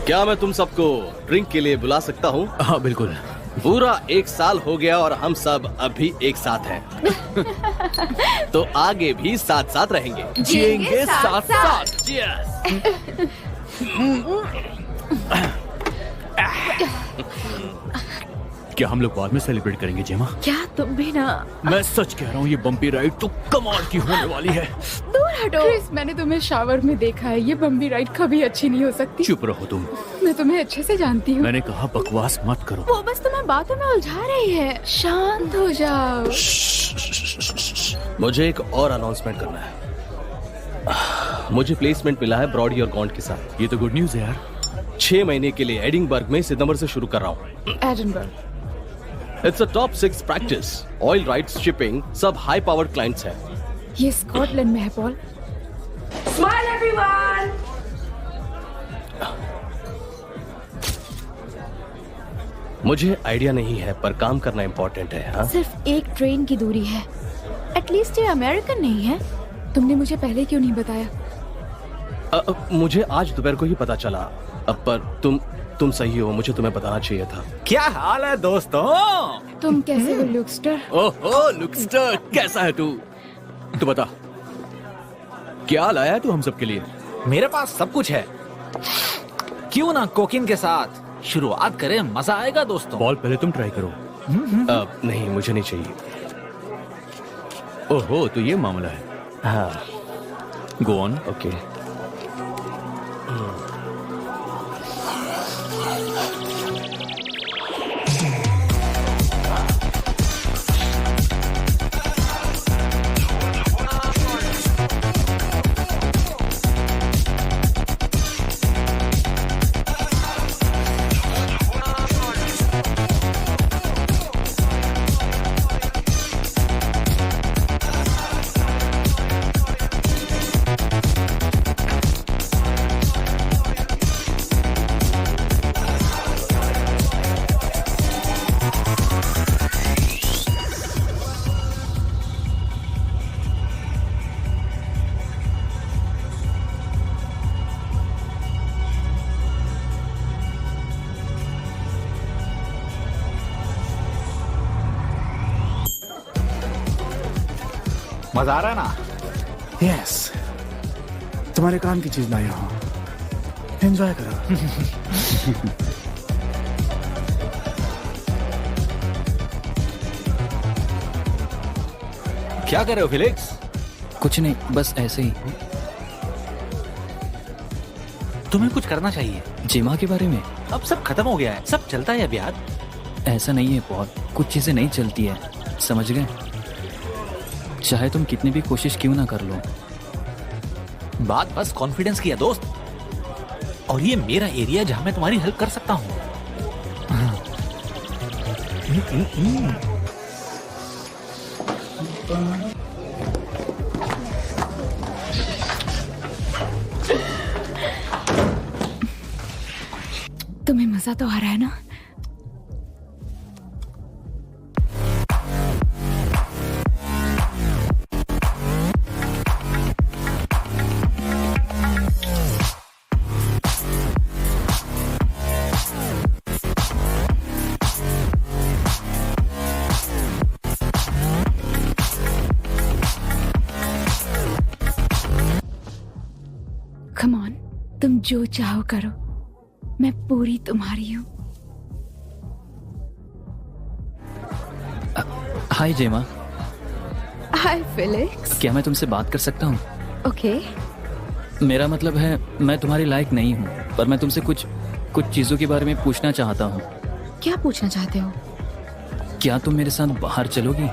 क्या मैं तुम सबको ड्रिंक के लिए बुला सकता हूँ? हाँ बिल्कुल। पूरा 1 साल हो गया और हम सब अभी एक साथ हैं। तो आगे भी साथ साथ रहेंगे। जिएंगे साथ साथ। क्या हम लोग बाद में सेलिब्रेट करेंगे जेमा? क्या तुम भी ना? मैं सच कह रहा हूँ, ये बम्पी राइड तो कमाल की होने वाली है। दूर हटो। क्रिस, मैंने तुम्हें शावर में देखा है। ये बम्बी राइड कभी अच्छी नहीं हो सकती। चुप रहो तुम। मैं तुम्हें अच्छे से जानती हूँ। मैंने कहा बकवास मत करो। वो बस तुम्हें बातों में उलझा रही है। शांत हो जाओ। मुझे एक और अनाउंसमेंट करना है। मुझे प्लेसमेंट मिला है ब्रॉडी और गॉन्ट के साथ। ये तो गुड न्यूज है यार। 6 महीने के लिए एडिनबर्ग में सितंबर से शुरू कर रहा हूँ। Edinburgh. It's a top 6 practice. Oil rights, shipping, सब हाई पावर्ड क्लाइंट्स हैं। ये स्कॉटलैंड में है पॉल। Smile everyone! मुझे आइडिया नहीं है पर काम करना इम्पोर्टेंट है। हाँ, सिर्फ एक ट्रेन की दूरी है। एटलीस्ट ये अमेरिकन नहीं है। तुमने मुझे पहले क्यों नहीं बताया? मुझे आज दोपहर को ही पता चला। पर तुम सही हो, मुझे तुम्हें बताना चाहिए था। क्या हाल है दोस्तों? तुम कैसे हो लुकस्टर? ओहो लुकस्टर, कैसा है तू? तू बता, क्या लाया है तू हम सब के लिए? मेरे पास सब कुछ है। क्यों ना कोकिन के साथ शुरुआत करें, मजा आएगा दोस्तों। बॉल पहले तुम ट्राई करो। नहीं, मुझे नहीं चाहिए। ओहो, तो ये मामला है। हाँ, गो ऑन। ओके। मजा आ रहा है ना? यस, तुम्हारे काम की चीज लाया हूँ, एंजॉय करो। क्या कर रहे हो फिलिक्स? कुछ नहीं, बस ऐसे ही। तुम्हें कुछ करना चाहिए। जेमा के बारे में? अब सब खत्म हो गया है, सब चलता है अब यार। ऐसा नहीं है पॉल, कुछ चीजें नहीं चलती है, समझ गए? चाहे तुम कितनी भी कोशिश क्यों ना कर लो। बात बस कॉन्फिडेंस की है दोस्त, और ये मेरा एरिया जहां मैं तुम्हारी हेल्प कर सकता हूँ। तुम्हें मजा तो आ रहा है ना? Come on, तुम जो चाहो करो, मैं पूरी तुम्हारी हूँ। हाय जेमा। हाय फिलिक्स। क्या मैं तुमसे बात कर सकता हूँ? ओके। मेरा मतलब है, मैं तुम्हारी लायक नहीं हूँ, पर मैं तुमसे कुछ चीजों के बारे में पूछना चाहता हूँ। क्या पूछना चाहते हो? क्या तुम मेरे साथ बाहर चलोगी?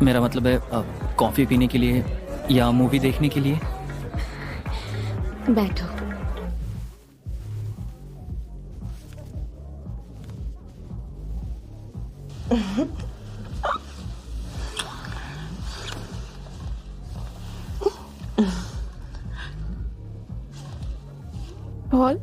मेरा मतलब है कॉफी पीने के लिए या मूवी देखने के लिए। बैठो। पॉल,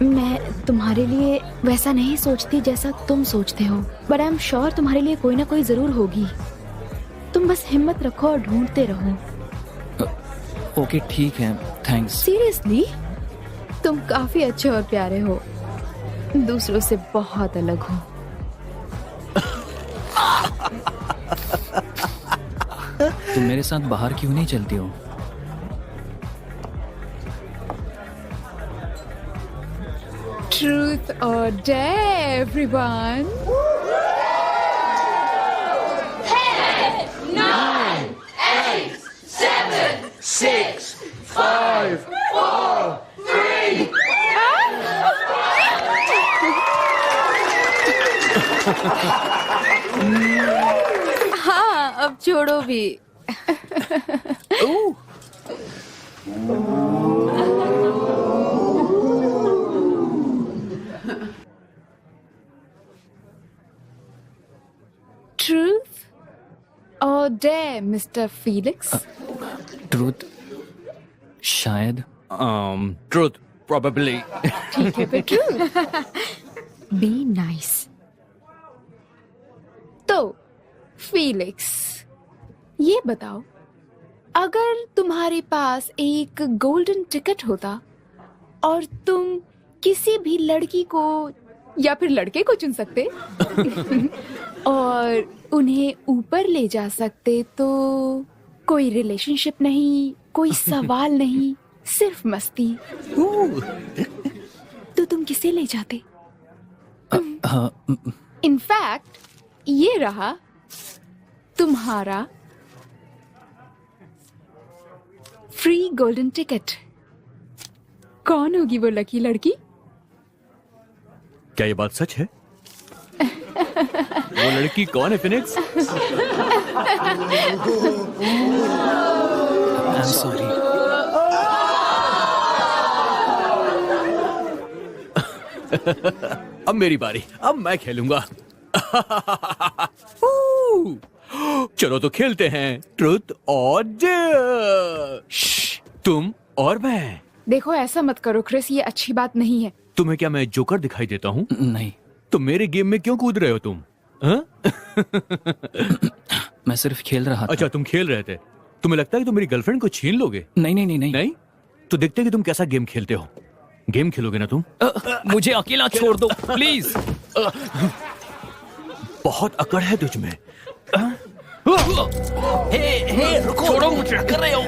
मैं तुम्हारे लिए वैसा नहीं सोचती जैसा तुम सोचते हो, बट आई एम श्योर तुम्हारे लिए कोई ना कोई जरूर होगी। तुम बस हिम्मत रखो और ढूंढते रहो। ओके ठीक है, थैंक्स। सीरियसली, तुम काफी अच्छे और प्यारे हो, दूसरों से बहुत अलग हो। तुम मेरे साथ बाहर क्यों नहीं चलती हो? Truth or dare, everyone? हाँ, अब छोड़ो भी। Truth or dare, Mr. Felix? Truth शायद। Truth probably. ठीक है, but true. Be nice. तो फीलिक्स, ये बताओ, अगर तुम्हारे पास एक गोल्डन टिकट होता और तुम किसी भी लड़की को या फिर लड़के को चुन सकते और उन्हें ऊपर ले जा सकते, तो कोई रिलेशनशिप नहीं, कोई सवाल नहीं, सिर्फ मस्ती, तो तुम किसे ले जाते? इनफैक्ट ये रहा तुम्हारा फ्री गोल्डन टिकट। कौन होगी वो लकी लड़की? क्या ये बात सच है? वो लड़की कौन है फिनिक्स? I am sorry. अब मेरी बारी, अब मैं खेलूंगा। चलो तो खेलते हैं ट्रुथ और डेयर। तुम और मैं। देखो, ऐसा मत करो क्रिस, ये अच्छी बात नहीं है। तुम्हें क्या मैं जोकर दिखाई देता हूँ? नहीं, तो मेरे गेम में क्यों कूद रहे हो तुम? हाँ? मैं सिर्फ खेल रहा था। अच्छा, तुम खेल रहे थे। तुम्हें लगता है कि तुम मेरी गर्लफ्रेंड को छीन लोगे? नहीं नहीं नहीं नहीं, नहीं? तो देखते हैं कि तुम कैसा गेम खेलते हो। गेम खेलोगे ना तुम? मुझे अकेला छोड़ दो प्लीज। बहुत अकड़ है तुझ में। रुको, छोड़ो मुझे। क्या कर रहे हो?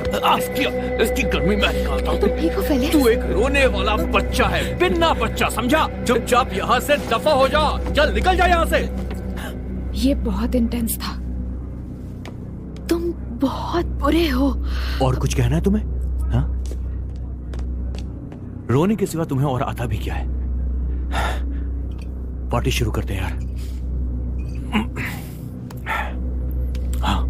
इसकी गर्मी में निकालता हूँ। तुम ठीक हो फेलिक्स? तू एक रोने वाला बच्चा है, बिन्ना बच्चा, समझा? चुपचाप यहाँ से दफा हो जा। चल निकल जा यहाँ से। ये बहुत इंटेंस था। तुम बहुत बुरे हो। और कुछ कहना है तुम्हें? हाँ? रोने के सिवा तुम्हें और आता भी क्या है? पार्टी शुरू करते हैं यार। हाँ।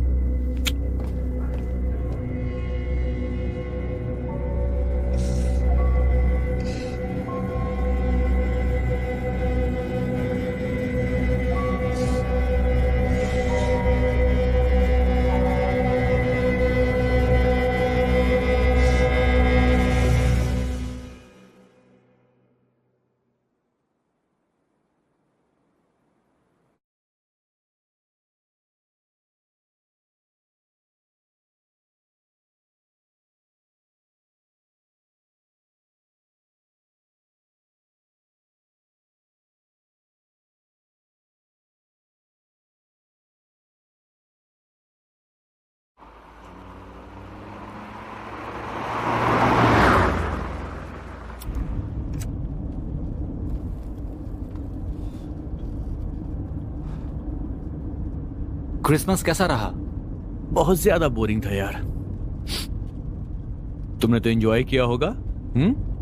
क्रिसमस कैसा रहा? बहुत ज्यादा बोरिंग था यार। तुमने तो एंजॉय किया होगा।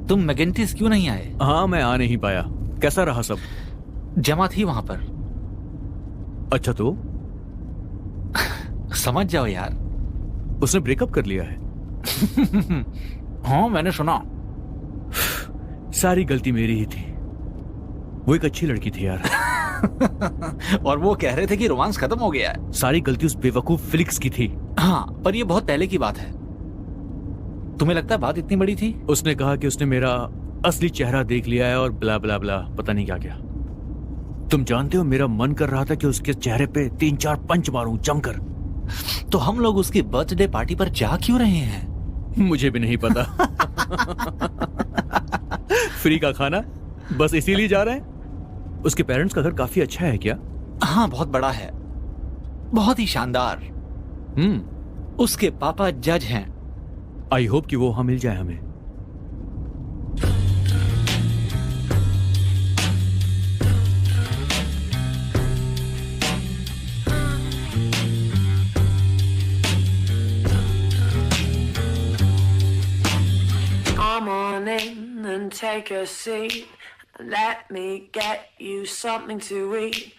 तुम मैगेंटिस क्यों नहीं आए? हाँ, मैं आ नहीं पाया। कैसा रहा सब? जमा थी वहां पर। अच्छा, तो समझ जाओ यार। उसने ब्रेकअप कर लिया है? हाँ, मैंने सुना। सारी गलती मेरी ही थी। वो एक अच्छी लड़की थी यार। और वो कह रहे थे कि रोमांस खत्म हो गया है। सारी गलती उस बेवकूफ फिलिक्स की थी। हाँ, पर ये बहुत पहले की बात है। तुम्हें लगता है बात इतनी बड़ी थी? उसने कहा कि उसने मेरा असली चेहरा देख लिया है और ब्ला ब्ला ब्ला, पता नहीं क्या क्या। तुम जानते हो मेरा मन कर रहा था कि उसके चेहरे पे 3-4 पंच मारूं जमकर। तो हम लोग उसकी बर्थडे पार्टी पर जा क्यों रहे हैं? मुझे भी नहीं पता। फ्री का खाना, बस इसीलिए जा रहे हैं। उसके पेरेंट्स का घर काफी अच्छा है क्या? हाँ, बहुत बड़ा है, बहुत ही शानदार। उसके पापा जज हैं। आई होप कि वो वहां मिल जाए हमें। Come on in and take a seat. Let me get you something to eat.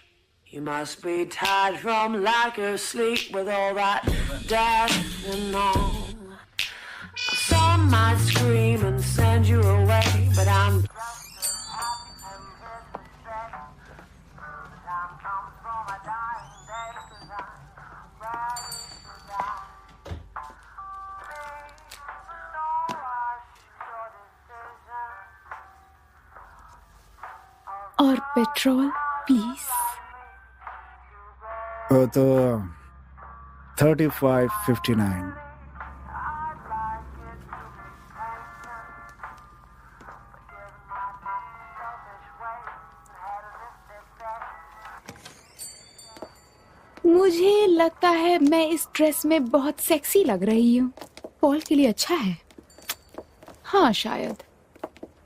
You must be tired from lack of sleep with all that dancing on. Some might scream and send you away, but I'm और petrol please. वो तो 35.59। मुझे लगता है मैं इस dress में बहुत सेक्सी लग रही हूँ। पॉल के लिए अच्छा है। हाँ शायद।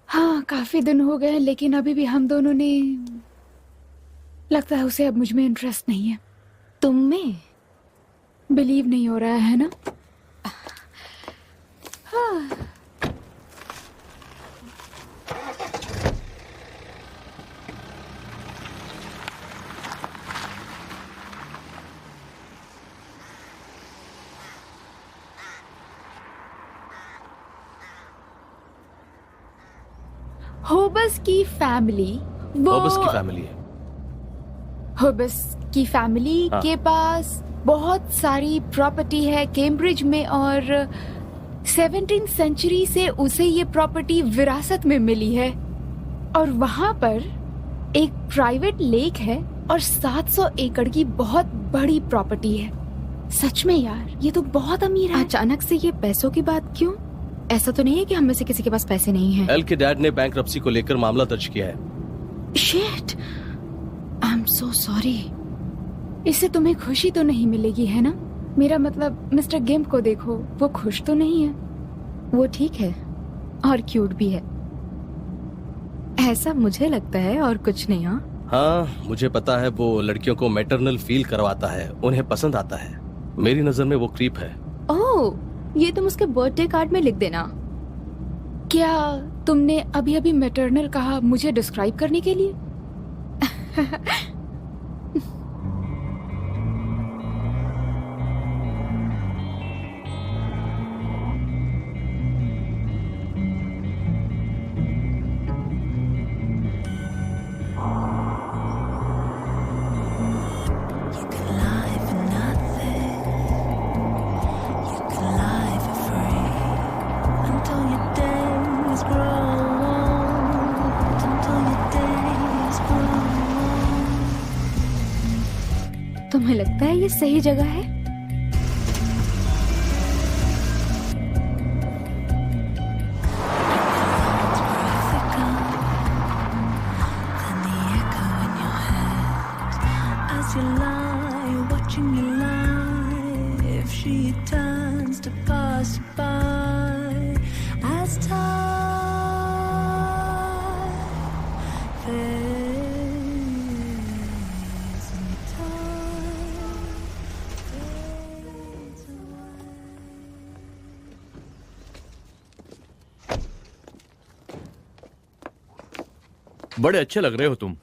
हाँ, काफी दिन हो गए लेकिन अभी भी हम दोनों ने, लगता है उसे अब मुझ में इंटरेस्ट नहीं है। तुम में? बिलीव नहीं हो रहा है ना? हाँ। होबस की फैमिली, वो होबस की फैमिली है। होबस की फैमिली हाँ। के पास बहुत सारी प्रॉपर्टी है कैम्ब्रिज में और 17th सेंचुरी से उसे ये प्रॉपर्टी विरासत में मिली है। और वहां पर एक प्राइवेट लेक है और 700 एकड़ की बहुत बड़ी प्रॉपर्टी है। सच में यार, ये तो बहुत अमीर है। अचानक से ये पैसों की बात क्यों? ऐसा तो नहीं है कि हम में से किसी के पास पैसे नहीं हैं। एल के डैड ने बैंक्रप्सी को लेकर मामला दर्ज किया है। Shit, I am so sorry. इससे तुम्हें खुशी तो नहीं मिलेगी है ना? मेरा मतलब मिस्टर गिम्प को देखो, वो खुश तो नहीं है। वो ठीक है और क्यूट भी है, ऐसा मुझे लगता है, और कुछ नहीं। हाँ, मुझे पता है वो लड़कियों को मैटरनल फील करवाता है, उन्हें पसंद आता है। मेरी नजर में वो क्रीप है। ओह, ये तुम उसके बर्थडे कार्ड में लिख देना। क्या तुमने अभी अभी मैटरनल कहा मुझे डिस्क्राइब करने के लिए? तुम्हें लगता है ये सही जगह है? बड़े अच्छे लग रहे हो तुम।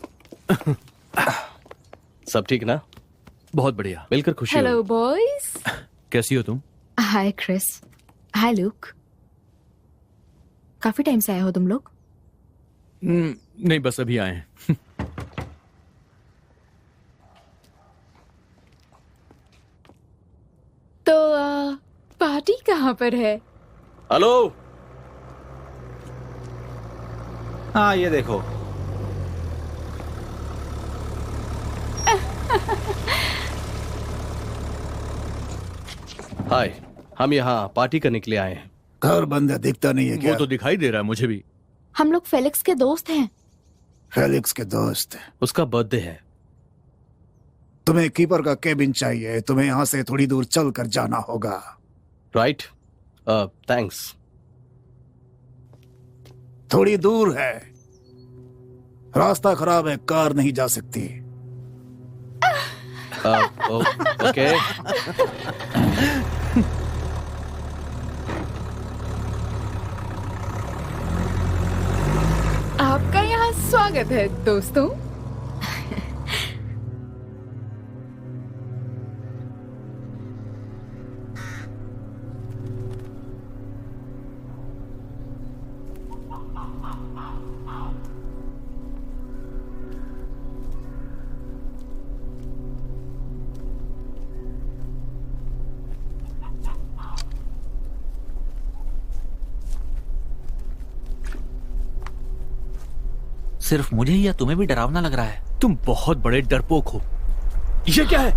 सब ठीक ना? बहुत बढ़िया, मिलकर खुशी हेलो हुई। बॉयज। कैसी हो तुम? हाय क्रिस। हाय लुक। काफी टाइम से आए हो तुम लोग? नहीं, बस अभी आए हैं। तो पार्टी कहाँ पर है? हेलो, हाँ ये देखो। हाय, हम यहाँ पार्टी करने के लिए आए हैं। घर बंद है, दिखता नहीं है वो क्या? तो दिखाई दे रहा है मुझे भी। हम लोग फेलिक्स के दोस्त हैं। फेलिक्स के दोस्त। उसका बर्थडे है। तुम्हें कीपर का केबिन चाहिए, तुम्हें यहाँ से थोड़ी दूर चल कर जाना होगा। Right, thanks. थोड़ी दूर है, रास्ता खराब है, कार नहीं जा सकती। ओके। आपका यहाँ स्वागत है दोस्तों। सिर्फ मुझे ही या तुम्हें भी डरावना लग रहा है? तुम बहुत बड़े डरपोक हो। ये क्या है?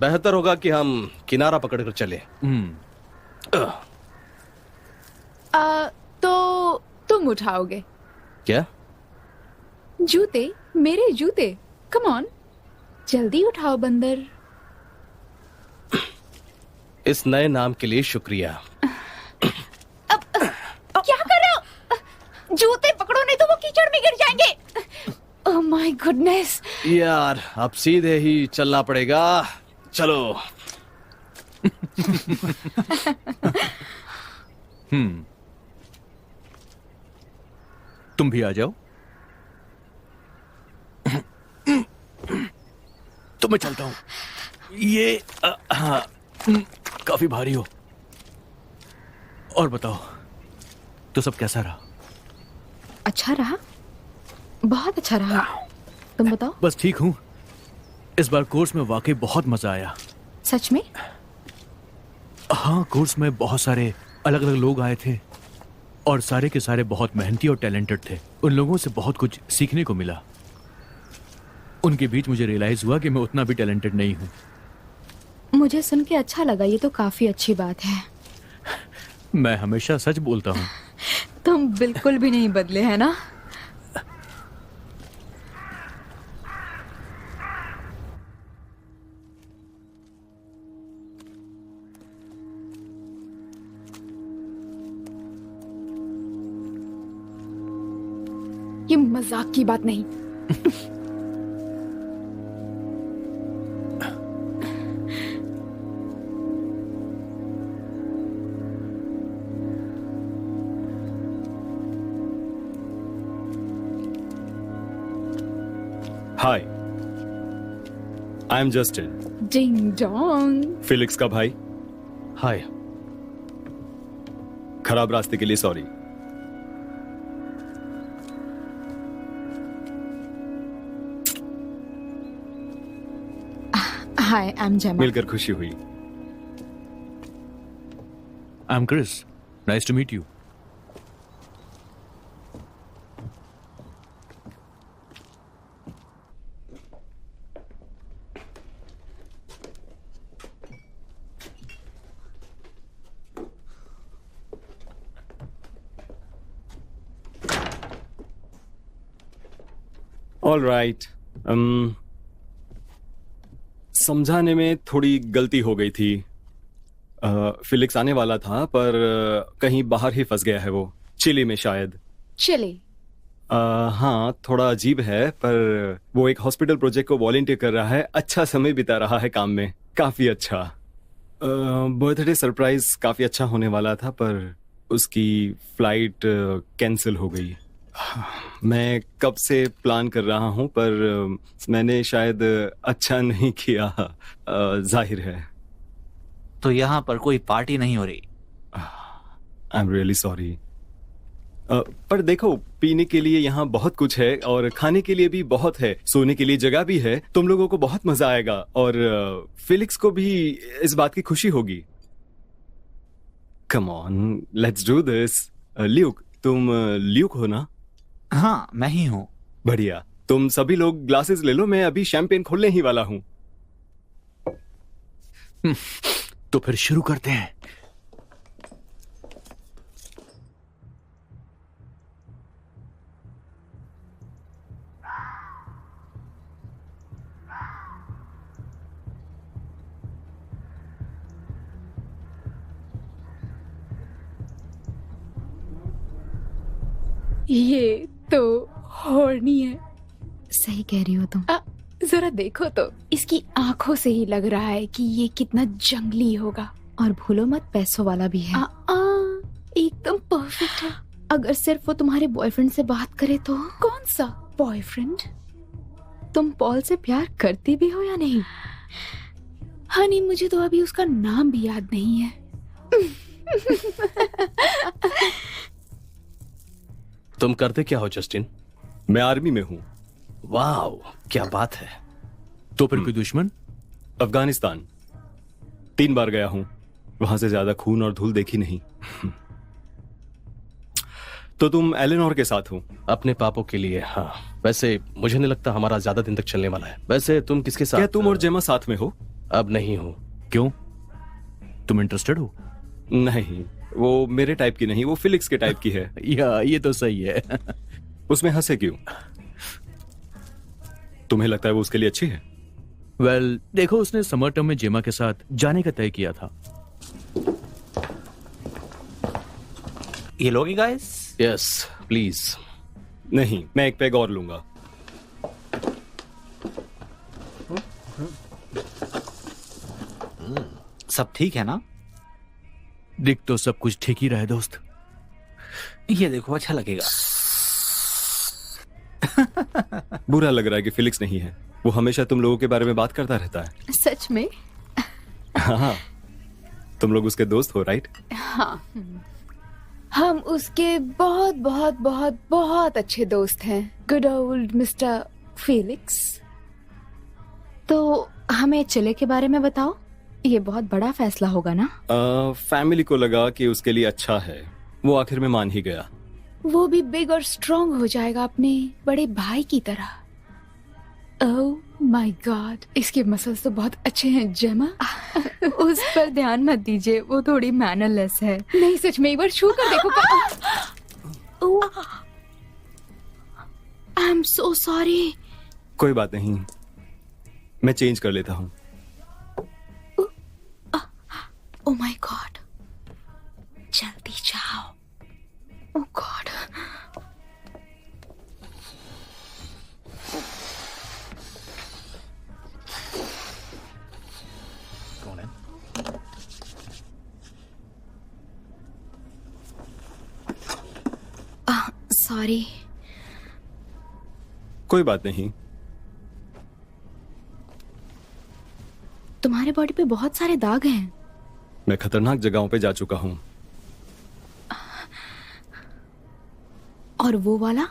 बेहतर होगा कि हम किनारा पकड़कर चले। तो तुम उठाओगे क्या? जूते, मेरे जूते। कम ऑन, जल्दी उठाओ बंदर। इस नए नाम के लिए शुक्रिया। क्या कर रहे हो? जूते पकड़ो नहीं तो वो कीचड़ में गिर जाएंगे। Oh my goodness. यार, अब सीधे ही चलना पड़ेगा। चलो। तुम भी आ जाओ। तो मैं चलता हूं। ये हाँ, काफी भारी हो। और बताओ, तो सब कैसा रहा? अच्छा रहा, बहुत अच्छा रहा। तुम बताओ। बस ठीक हूँ। इस बार कोर्स में वाकई बहुत मजा आया। सच में? हाँ, कोर्स में बहुत सारे अलग अलग लोग आए थे और सारे के सारे बहुत मेहनती और टैलेंटेड थे। उन लोगों से बहुत कुछ सीखने को मिला। उनके बीच मुझे रियलाइज हुआ कि मैं उतना भी टैलेंटेड नहीं हूँ। मुझे सुन के अच्छा लगा, ये तो काफी अच्छी बात है। मैं हमेशा सच बोलता हूँ। तुम बिल्कुल भी नहीं बदले, है ना? ये मजाक की बात नहीं। Hi, I am Justin, ding dong. Felix का भाई। हाय। खराब रास्ते के लिए सॉरी। हाय, आई एम जेमा। मिलकर खुशी हुई। I am Chris, nice to meet you. All right. समझाने में थोड़ी गलती हो गई थी। फिलिक्स आने वाला था पर कहीं बाहर ही फंस गया है वो, चिली में शायद। चिली? हाँ, थोड़ा अजीब है पर वो एक हॉस्पिटल प्रोजेक्ट को वॉलंटियर कर रहा है। अच्छा समय बिता रहा है काम में, काफी अच्छा। बर्थडे सरप्राइज काफी अच्छा होने वाला था पर उसकी फ्लाइट कैंसिल हो गई। मैं कब से प्लान कर रहा हूं पर मैंने शायद अच्छा नहीं किया, जाहिर है। तो यहाँ पर कोई पार्टी नहीं हो रही? I am really sorry. पर देखो, पीने के लिए यहाँ बहुत कुछ है और खाने के लिए भी बहुत है, सोने के लिए जगह भी है। तुम लोगों को बहुत मजा आएगा और फिलिक्स को भी इस बात की खुशी होगी। Come on, let's do this. Luke, तुम ल्यूक हो ना? हाँ, मैं ही हूँ। बढ़िया। तुम सभी लोग ग्लासेस ले लो, मैं अभी शैंपेन खोलने ही वाला हूँ। तो फिर शुरू करते हैं। ये तो हॉर्नी है। सही कह रही हो तुम। जरा देखो तो, इसकी आंखों से ही लग रहा है कि ये कितना जंगली होगा। और भूलो मत, पैसों वाला भी है। एकदम परफेक्ट है। अगर सिर्फ वो तुम्हारे बॉयफ्रेंड से बात करे तो। कौन सा बॉयफ्रेंड? तुम पॉल से प्यार करती भी हो या नहीं? हनी, मुझे तो अभी उसका नाम भी याद नहीं है। तुम करते क्या हो जस्टिन? मैं आर्मी में हूँ। वाह, क्या बात है। तो फिर कोई दुश्मन? अफगानिस्तान 3 बार गया हूँ, वहां से ज्यादा खून और धूल देखी नहीं। तो तुम एलेनोर के साथ हो? अपने पापों के लिए, हाँ। वैसे मुझे नहीं लगता हमारा ज्यादा दिन तक चलने वाला है। वैसे तुम किसके साथ? क्या तुम और जेमा साथ में हो? अब नहीं हो। क्यों? तुम इंटरेस्टेड हो? नहीं, वो मेरे टाइप की नहीं, वो फिलिक्स के टाइप की है। या ये तो सही है। उसमें हंसे क्यों? तुम्हें लगता है वो उसके लिए अच्छी है? वेल, देखो, उसने समर टर्म में जेमा के साथ जाने का तय किया था। ये लोगे गाइस? Yes please. नहीं, मैं एक पैग और लूंगा। सब ठीक है ना? दिख तो सब कुछ ठीक ही रहे दोस्त। ये देखो, अच्छा लगेगा। बुरा लग रहा है कि फिलिक्स नहीं है। वो हमेशा तुम लोगों के बारे में बात करता रहता है। सच में? हाँ, तुम लोग उसके दोस्त हो, राइट? हाँ, हम उसके बहुत बहुत बहुत बहुत अच्छे दोस्त हैं। Good old mister Felix. तो हमें चले के बारे में बताओ। ये बहुत बड़ा फैसला होगा ना? फैमिली को लगा कि उसके लिए अच्छा है, वो आखिर में मान ही गया। वो भी बिग और स्ट्रॉन्ग हो जाएगा अपने बड़े भाई की तरह। ओह माय गॉड, इसके मसल्स तो बहुत अच्छे हैं जेमा। उस पर ध्यान मत दीजिए, वो थोड़ी मैनरलेस है। नहीं, सच में एक बार छू कर देखो। आई एम सो सॉरी। कोई बात नहीं, मैं चेंज कर लेता हूँ। ओह माय गॉड, जल्दी जाओ। ओह गॉड। सॉरी। कोई बात नहीं। तुम्हारे बॉडी पे बहुत सारे दाग हैं। मैं खतरनाक जगहों पे जा चुका हूँ। और वो वाला?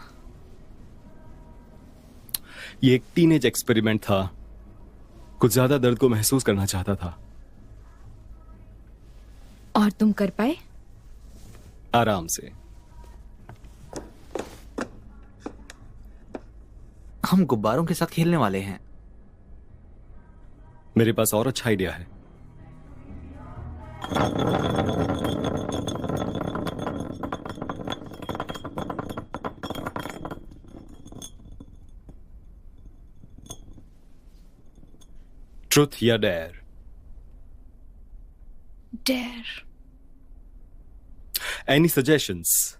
ये एक टीनेज एक्सपेरिमेंट था। कुछ ज्यादा दर्द को महसूस करना चाहता था। और तुम कर पाए? आराम से। हम गुब्बारों के साथ खेलने वाले हैं। मेरे पास और अच्छा आइडिया है। ट्रुथ या dare? Dare. Any suggestions?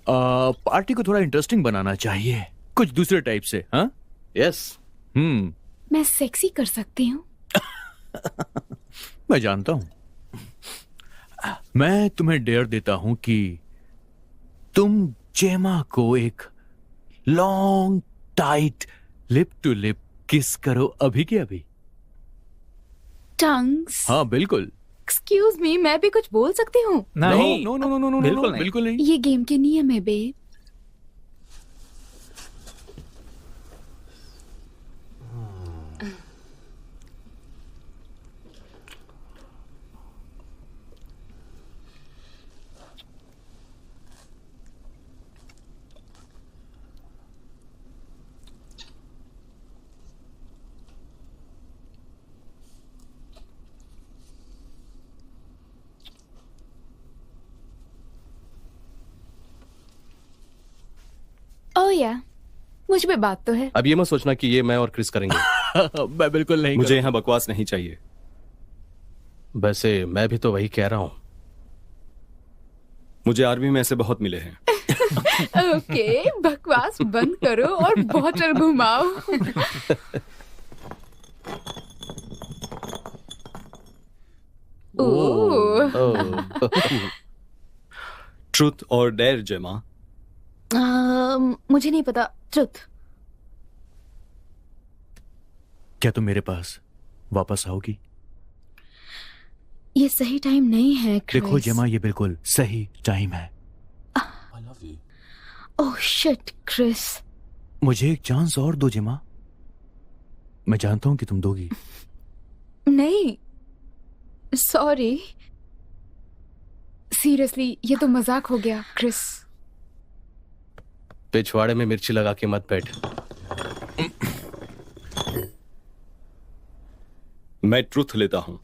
Party को थोड़ा इंटरेस्टिंग बनाना चाहिए, कुछ दूसरे टाइप से। हाँ, यस। मैं सेक्सी कर सकती हूँ। मैं जानता हूं। मैं तुम्हें डेयर देता हूं कि तुम जेमा को एक long tight lip to lip kiss करो, अभी के अभी। टंग्स। हाँ बिल्कुल, एक्सक्यूज मी, मैं भी कुछ बोल सकती हूँ? नहीं, no no no no no बिल्कुल नहीं। बिल्कुल नहीं। ये गेम के नियम है बेब। ओह या, मुझ पे बात तो है। अब ये मत सोचना कि ये मैं और क्रिस करेंगे। मैं बिल्कुल नहीं मुझे यहाँ बकवास नहीं चाहिए। वैसे मैं भी तो वही कह रहा हूँ। मुझे आर्मी में ऐसे बहुत मिले हैं। ओके, बकवास बंद करो और बॉटल घुमाओ। ओह, ट्रुथ और डेयर जेमा। मुझे नहीं पता। ट्रुथ। क्या तुम मेरे पास वापस आओगी? ये सही टाइम नहीं है क्रिस। देखो जेमा, ये बिल्कुल सही टाइम है। Oh shit Chris. मुझे एक चांस और दो जेमा। मैं जानता हूं कि तुम दोगी। नहीं, सॉरी, सीरियसली ये तो मजाक हो गया क्रिस। पिछवाड़े में मिर्ची लगा के मत बैठ। मैं ट्रुथ लेता हूं।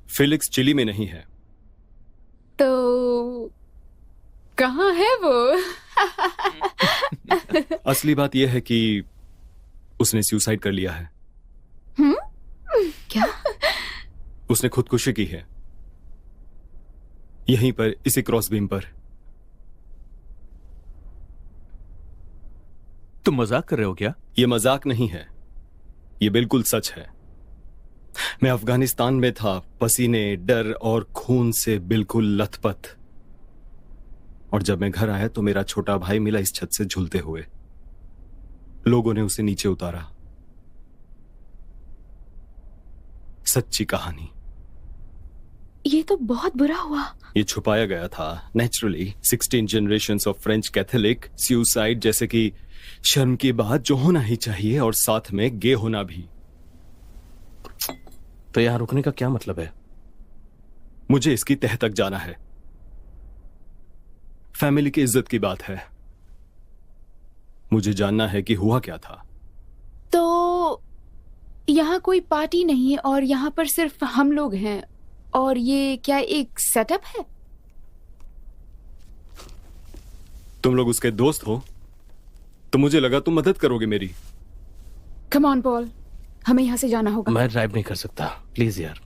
फिलिक्स चिली में नहीं है। तो कहाँ है वो? असली बात यह है कि उसने सुसाइड कर लिया है। क्या? उसने खुदकुशी की है, यहीं पर, इसी क्रॉसबीम पर। तुम मजाक कर रहे हो क्या? यह मजाक नहीं है, यह बिल्कुल सच है। मैं अफगानिस्तान में था, पसीने, डर और खून से बिल्कुल लथपथ। और जब मैं घर आया तो मेरा छोटा भाई मिला इस छत से झूलते हुए। लोगों ने उसे नीचे उतारा। सच्ची कहानी। ये तो बहुत बुरा हुआ। ये छुपाया गया था। Naturally 16 generations of French Catholic suicide जैसे कि शर्म की बात जो होना ही चाहिए, और साथ में गे होना भी। तो यहां रुकने का क्या मतलब है? मुझे इसकी तह तक जाना है। फैमिली की इज्जत की बात है। मुझे जानना है कि हुआ क्या था। तो यहाँ कोई पार्टी नहीं है और यहाँ पर सिर्फ हम लोग हैं, और ये क्या एक सेटअप है? तुम लोग उसके दोस्त हो, तो मुझे लगा तुम मदद करोगे मेरी। कम ऑन पॉल, हमें यहाँ से जाना होगा। मैं ड्राइव नहीं कर सकता, प्लीज यार।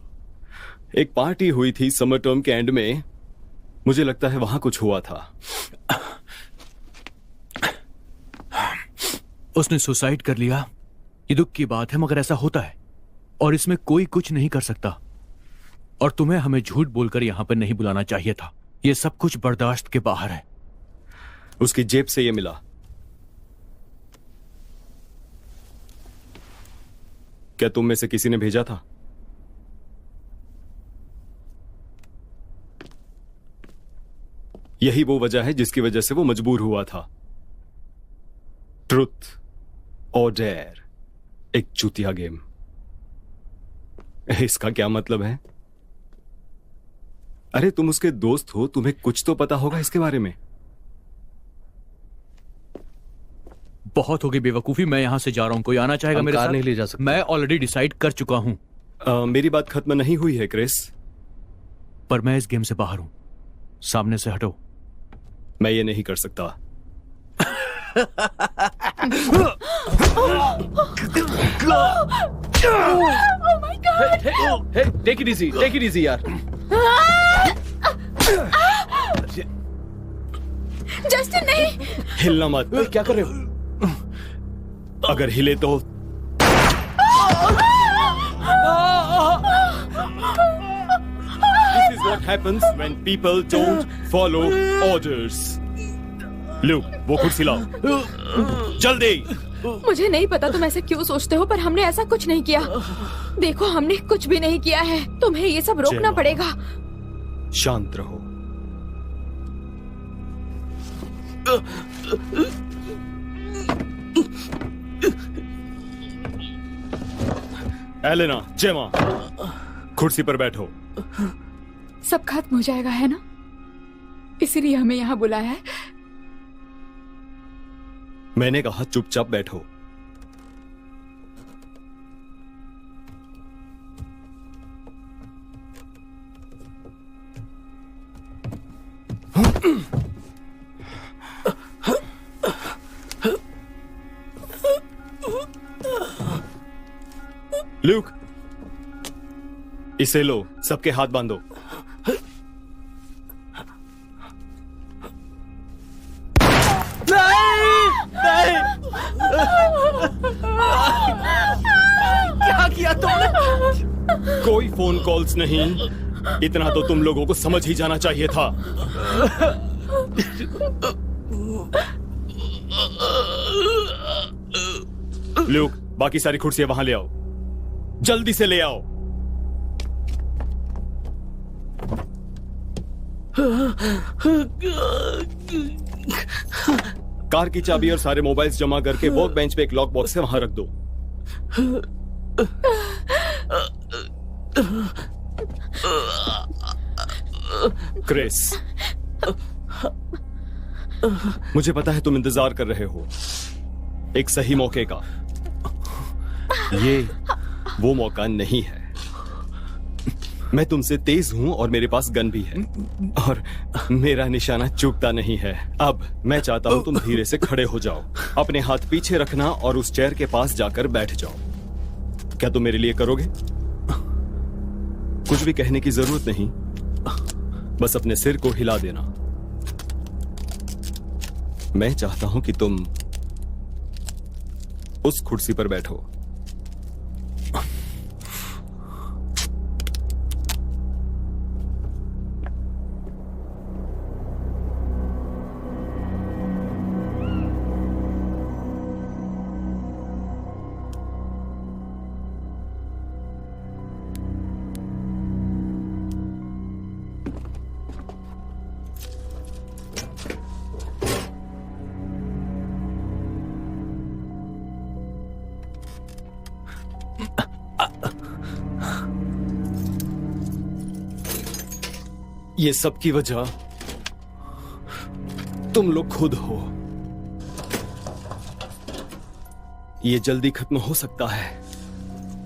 एक पार्टी हुई थी समर टर्म के एंड में। मुझे लगता है वहां कुछ हुआ था। उसने सुसाइड कर लिया, ये दुख की बात है, मगर ऐसा होता है और इसमें कोई कुछ नहीं कर सकता। और तुम्हें हमें झूठ बोलकर यहां पर नहीं बुलाना चाहिए था। ये सब कुछ बर्दाश्त के बाहर है। उसकी जेब से ये मिला। क्या तुम में से किसी ने भेजा था? यही वो वजह है जिसकी वजह से वो मजबूर हुआ था। ट्रुथ और डेयर, एक चूतिया गेम। इसका क्या मतलब है? अरे तुम उसके दोस्त हो, तुम्हें कुछ तो पता होगा इसके बारे में। बहुत हो गई बेवकूफी, मैं यहां से जा रहा हूं। कोई आना चाहेगा हम मेरे कार साथ? नहीं ले जा सकते। मैं ऑलरेडी डिसाइड कर चुका हूं। मेरी बात खत्म नहीं हुई है क्रिस। पर मैं इस गेम से बाहर हूं। सामने से हटो। मैं ये नहीं कर सकता। Oh my God! Hey, take it easy यार। जस्टिन नहीं। हिलना मत। क्या कर रहे हो? अगर हिले तो This is what happens when people don't follow orders. लो, वो कुर्सी लाओ, जल्दी। मुझे नहीं पता तुम ऐसे क्यों सोचते हो, पर हमने ऐसा कुछ नहीं किया। देखो, हमने कुछ भी नहीं किया है। तुम्हें ये सब रोकना जेमा। पड़ेगा। शांत रहो। एलेना, जेमा, कुर्सी पर बैठो। सब खत्म हो जाएगा, है ना? इसीलिए हमें यहाँ बुलाया है। मैंने कहा चुपचाप बैठो। ल्यूक, इसे लो, सबके हाथ बांधो। क्या किया तुमने? कोई फोन कॉल्स नहीं। इतना तो तुम लोगों को समझ ही जाना चाहिए था। ल्यूक, बाकी सारी कुर्सियां वहां ले आओ, जल्दी से ले आओ। कार की चाबी और सारे मोबाइल्स जमा करके वर्क बेंच पे एक लॉक बॉक्स है, वहां रख दो। क्रिस, मुझे पता है तुम इंतजार कर रहे हो एक सही मौके का। ये वो मौका नहीं है। मैं तुमसे तेज हूं और मेरे पास गन भी है और मेरा निशाना चूकता नहीं है। अब मैं चाहता हूं तुम धीरे से खड़े हो जाओ, अपने हाथ पीछे रखना और उस चेयर के पास जाकर बैठ जाओ। क्या तुम मेरे लिए करोगे? कुछ भी कहने की जरूरत नहीं, बस अपने सिर को हिला देना। मैं चाहता हूं कि तुम उस कुर्सी पर बैठो। ये सब की वजह तुम लोग खुद हो। ये जल्दी खत्म हो सकता है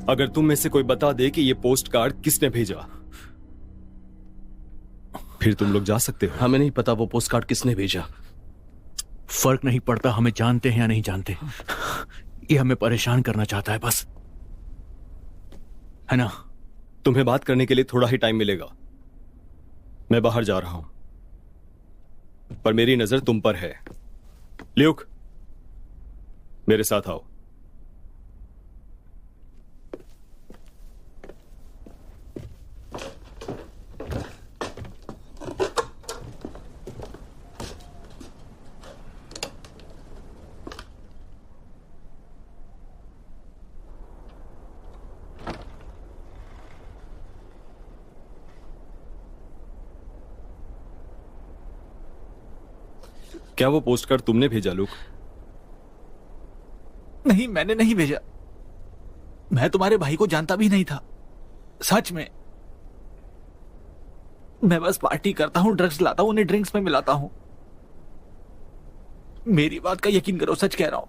अगर तुम में से कोई बता दे कि ये पोस्ट कार्ड किसने भेजा। फिर तुम लोग जा सकते हो। हमें नहीं पता वो पोस्ट कार्ड किसने भेजा। फर्क नहीं पड़ता हमें जानते हैं या नहीं जानते। ये हमें परेशान करना चाहता है बस, है ना? तुम्हें बात करने के लिए थोड़ा ही टाइम मिलेगा। मैं बाहर जा रहा हूं, पर मेरी नजर तुम पर है। ल्यूक, मेरे साथ आओ। क्या वो पोस्ट कार्ड तुमने भेजा लूक? नहीं, मैंने नहीं भेजा। मैं तुम्हारे भाई को जानता भी नहीं था, सच में। मैं बस पार्टी करता हूं, ड्रग्स लाता हूं, उन्हें ड्रिंक्स में मिलाता हूं। मेरी बात का यकीन करो, सच कह रहा हूं।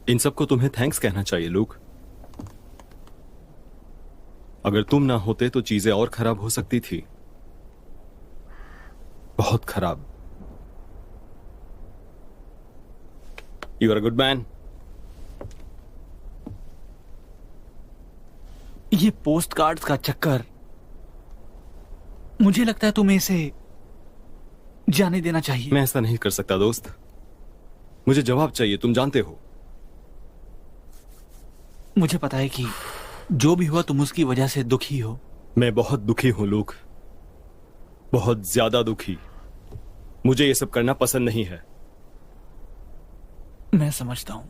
इन सबको तुम्हें थैंक्स कहना चाहिए लूक। अगर तुम ना होते तो चीजें और खराब हो सकती थी, बहुत खराब। You are a good man. ये पोस्ट कार्ड्स का चक्कर, मुझे लगता है तुम्हें इसे जाने देना चाहिए। मैं ऐसा नहीं कर सकता दोस्त, मुझे जवाब चाहिए, तुम जानते हो। मुझे पता है कि जो भी हुआ तुम उसकी वजह से दुखी हो। मैं बहुत दुखी हूं लूक, बहुत ज्यादा दुखी। मुझे ये सब करना पसंद नहीं है। मैं समझता हूं।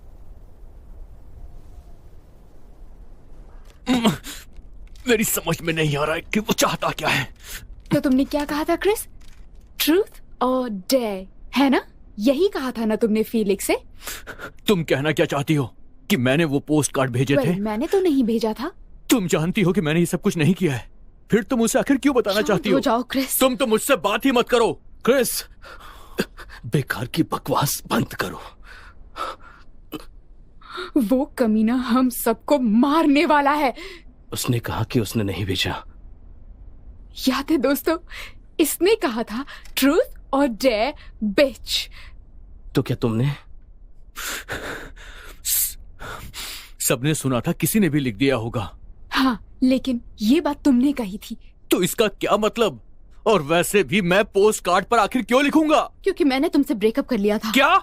मेरी समझ में नहीं आ रहा है कि वो चाहता क्या है। तो तुमने क्या कहा था क्रिस? ट्रूथ और डेयर, है ना? यही कहा था ना तुमने फीलिक्स से? तुम कहना क्या चाहती हो कि मैंने वो पोस्ट कार्ड भेजे थे? मैंने तो नहीं भेजा था। तुम जानती हो कि मैंने ये सब कुछ नहीं किया है, फिर तुम उसे आखिर क्यों बताना चाहती हो? जाओ क्रिस। तुम तो मुझसे बात ही मत करो। क्रिस, बेकार की बकवास बंद करो। वो कमीना हम सबको मारने वाला है। उसने कहा कि उसने नहीं भेजा। याद है दोस्तों, इसने कहा था ट्रूथ और डेयर बिच। तो क्या तुमने? सबने सुना था, किसी ने भी लिख दिया होगा। हाँ, लेकिन ये बात तुमने कही थी। तो इसका क्या मतलब? और वैसे भी मैं पोस्ट कार्ड पर आखिर क्यों लिखूंगा? क्योंकि मैंने तुमसे ब्रेकअप कर लिया था। क्या?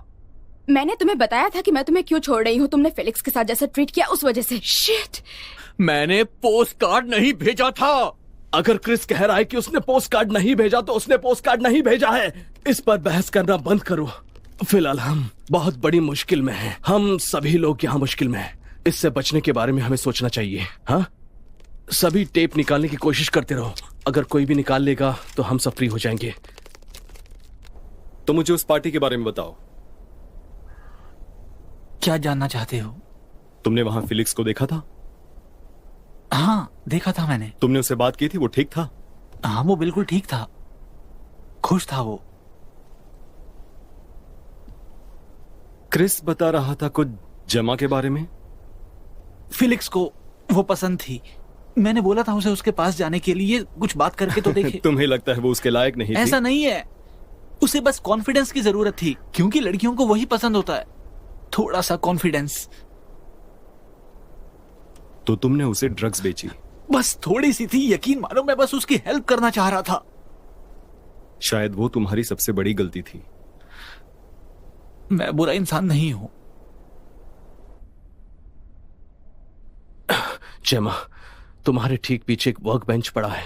मैंने तुम्हें बताया था कि मैं तुम्हें क्यों छोड़ रही हूँ। तुमने फेलिक्स के साथ जैसा ट्रीट किया उस वजह से। शिट! मैंने पोस्ट कार्ड नहीं भेजा था। अगर क्रिस कह रहा है कि उसने पोस्ट कार्ड नहीं भेजा तो उसने पोस्ट कार्ड नहीं भेजा है। इस पर बहस करना बंद करो। फिलहाल हम बहुत बड़ी मुश्किल में हैं। हम सभी लोग यहाँ मुश्किल में हैं। इससे बचने के बारे में हमें सोचना चाहिए। हाँ, सभी टेप निकालने की कोशिश करते रहो। अगर कोई भी निकाल लेगा तो हम सब फ्री हो जाएंगे। तो मुझे उस पार्टी के बारे में बताओ। क्या जानना चाहते हो? तुमने वहां फिलिक्स को देखा था? हाँ, देखा था मैंने। तुमने उससे बात की थी? वो ठीक था? हाँ, वो बिल्कुल ठीक था, खुश था वो। क्रिस बता रहा था कुछ जमा के बारे में। फिलिक्स को वो पसंद थी। मैंने बोला था उसे उसके पास जाने के लिए, कुछ बात करके तो देखे। तुम्हें लगता है वो उसके लायक नहीं थी? ऐसा नहीं है, उसे बस कॉन्फिडेंस की जरूरत थी, क्योंकि लड़कियों को वही पसंद होता है, थोड़ा सा कॉन्फिडेंस। तो तुमने उसे ड्रग्स बेची? बस थोड़ी सी थी, यकीन मानो, मैं बस उसकी हेल्प करना चाह रहा था। शायद वो तुम्हारी सबसे बड़ी गलती थी। मैं बुरा इंसान नहीं हूं। जेमा, तुम्हारे ठीक पीछे एक वर्क बेंच पड़ा है।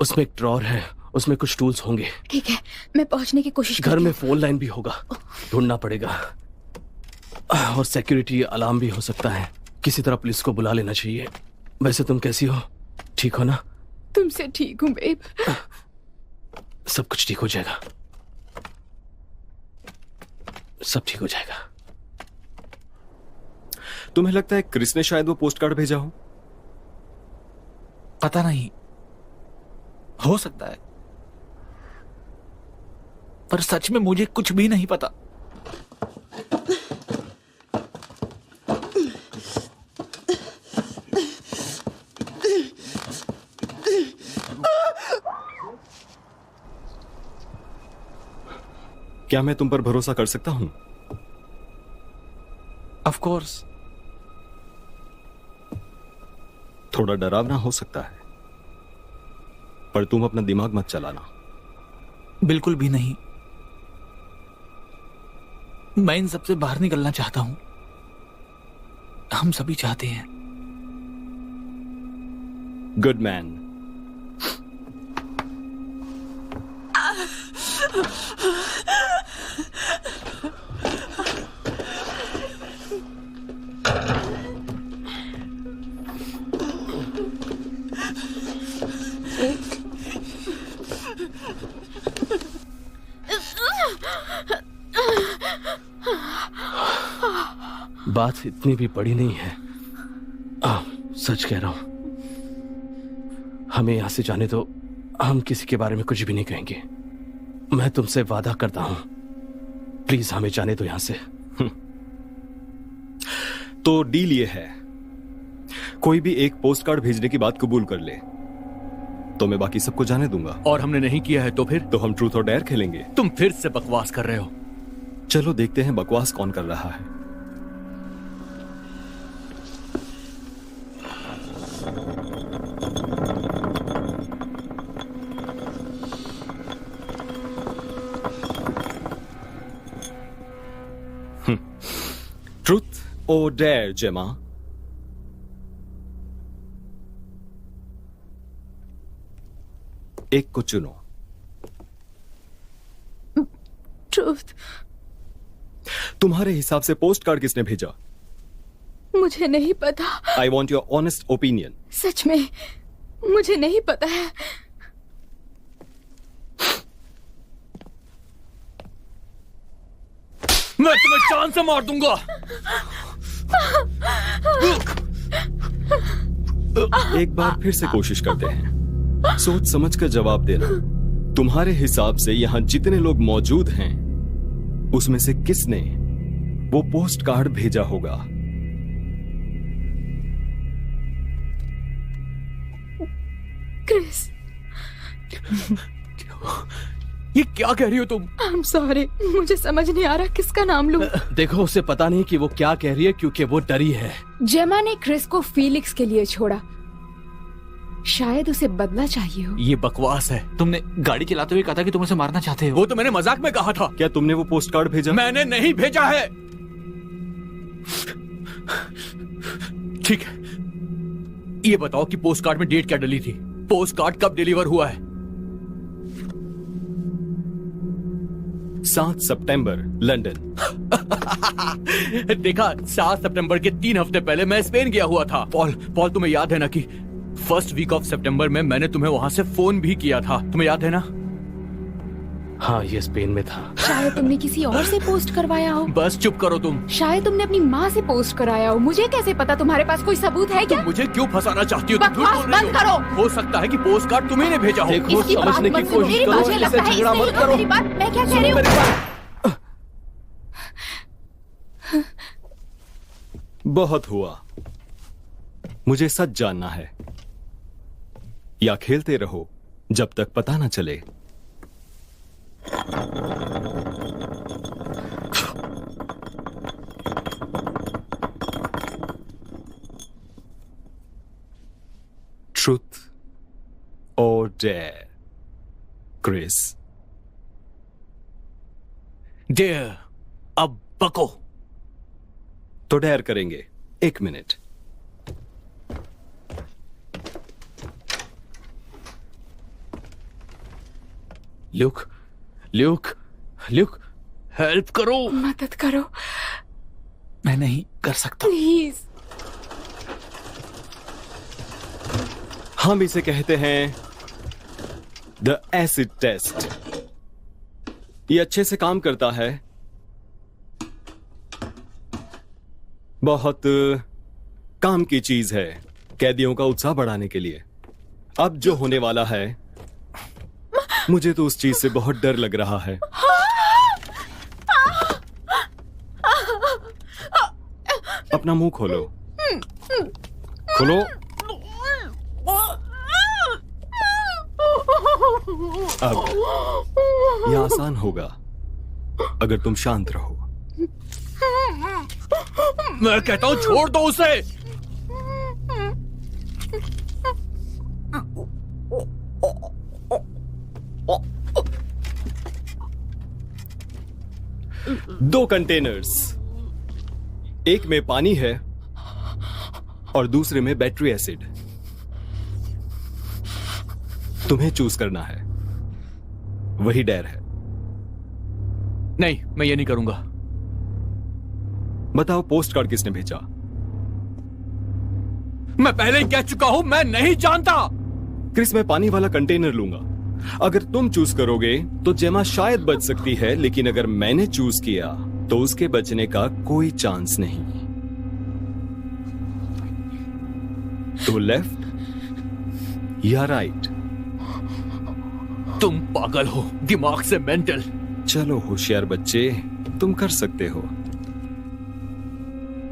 उसमें एक ड्रॉर है, उसमें कुछ टूल्स होंगे। ठीक है, मैं पहुंचने की कोशिश घर में फोन लाइन भी होगा, ढूंढना पड़ेगा। और सिक्योरिटी अलार्म भी हो सकता है। किसी तरह पुलिस को बुला लेना चाहिए। वैसे तुम कैसी हो? ठीक हो ना? तुमसे ठीक हूँ बेब। सब कुछ ठीक हो जाएगा। सब ठीक हो जाएगा। तुम्हें लगता है क्रिस ने शायद वो पोस्ट कार्ड भेजा हो? पता नहीं, हो सकता है, पर सच में मुझे कुछ भी नहीं पता। क्या मैं तुम पर भरोसा कर सकता हूं? Of course. थोड़ा डरावना हो सकता है, पर तुम अपना दिमाग मत चलाना। बिल्कुल भी नहीं, मैं इन सबसे बाहर निकलना चाहता हूं। हम सभी चाहते हैं। Good man. बात इतनी भी बड़ी नहीं है। सच कह रहा हूं। हमें यहां से जाने दो। हम किसी के बारे में कुछ भी नहीं कहेंगे। मैं तुमसे वादा करता हूं, प्लीज हमें जाने दो यहां से। तो डील ये है, कोई भी एक पोस्ट कार्ड भेजने की बात कबूल कर ले तो मैं बाकी सबको जाने दूंगा। और हमने नहीं किया है तो फिर? तो हम ट्रूथ और डेयर खेलेंगे। तुम फिर से बकवास कर रहे हो। चलो देखते हैं बकवास कौन कर रहा है। ट्रूथ और डेयर जेमा? एक को चुनो। ट्रूथ। तुम्हारे हिसाब से पोस्ट कार्ड किसने भेजा? मुझे नहीं पता, I want your honest opinion. सच में मुझे नहीं पता है। मैं तुम्हें जान से मार दूंगा। एक बार फिर से कोशिश करते हैं, सोच समझ कर जवाब देना। तुम्हारे हिसाब से यहां जितने लोग मौजूद हैं उसमें से किसने वो पोस्ट कार्ड भेजा होगा? क्रिस, ये क्या कह रही हो तुम? आई एम सॉरी, मुझे समझ नहीं आ रहा किसका नाम लूं। देखो, उसे पता नहीं कि वो क्या कह रही है क्योंकि वो डरी है। जेमा ने क्रिस को फीलिक्स के लिए छोड़ा, शायद उसे बदला चाहिए हो। ये बकवास है। तुमने गाड़ी चलाते हुए कहा था कि तुम उसे मारना चाहते हो। वो तो मैंने मजाक में कहा था। क्या तुमने वो पोस्ट कार्ड भेजा? मैंने नहीं भेजा है। ठीक है, ये बताओ कि पोस्ट कार्ड में डेट क्या डली थी? पोस्ट कार्ड कब डिलीवर हुआ है? 7 सितंबर, लंदन। देखा, 7 सितंबर के 3 हफ्ते पहले मैं स्पेन गया हुआ था। पॉल तुम्हें याद है ना कि फर्स्ट वीक ऑफ सितंबर में मैंने तुम्हें वहां से फोन भी किया था, तुम्हें याद है ना? हाँ, ये स्पेन में था। शायद तुमने किसी और से पोस्ट करवाया हो। बस चुप करो तुम। शायद तुमने अपनी माँ से पोस्ट कराया हो। मुझे कैसे पता? तुम्हारे पास कोई सबूत है क्या? तुम मुझे क्यों फंसाना चाहती हो? तुम झूठ बकवास बोल रही बंद हो। करो। हो सकता है कि पोस्ट कार्ड तुम्ही ने भेजा हो। देखो, इसकी बात समझने की मत सुनो। कोशिश मेरी करो, मुझे इसे लगता है झगड़ा इससे मत ही करो। मेरी बात, मैं क्या कह रही हूँ? बहुत हुआ, मुझे सच जानना है। या खेलते रहो जब तक पता ना चले। ट्रूथ और डेयर, क्रिस। डेयर, अब बको। तो डेयर करेंगे। 1 मिनट। ल्यूक, हेल्प करो। मदद करो मैं नहीं कर सकता। प्लीज। हम इसे कहते हैं द एसिड टेस्ट। ये अच्छे से काम करता है। बहुत काम की चीज है कैदियों का उत्साह बढ़ाने के लिए। अब जो होने वाला है, मुझे तो उस चीज से बहुत डर लग रहा है। अपना मुंह खोलो, खोलो। अब यह आसान होगा अगर तुम शांत रहो। मैं कहता हूं छोड़ दो उसे। दो कंटेनर्स, एक में पानी है और दूसरे में बैटरी एसिड। तुम्हें चूज करना है, वही डेयर है। नहीं, मैं ये नहीं करूंगा। बताओ पोस्ट कार्ड किसने भेजा? मैं पहले ही कह चुका हूं, मैं नहीं जानता। क्रिस, मैं पानी वाला कंटेनर लूंगा। अगर तुम चूज करोगे तो जेमा शायद बच सकती है, लेकिन अगर मैंने चूज किया तो उसके बचने का कोई चांस नहीं। तो लेफ्ट या राइट? तुम पागल हो, दिमाग से मेंटल। चलो होशियार बच्चे, तुम कर सकते हो।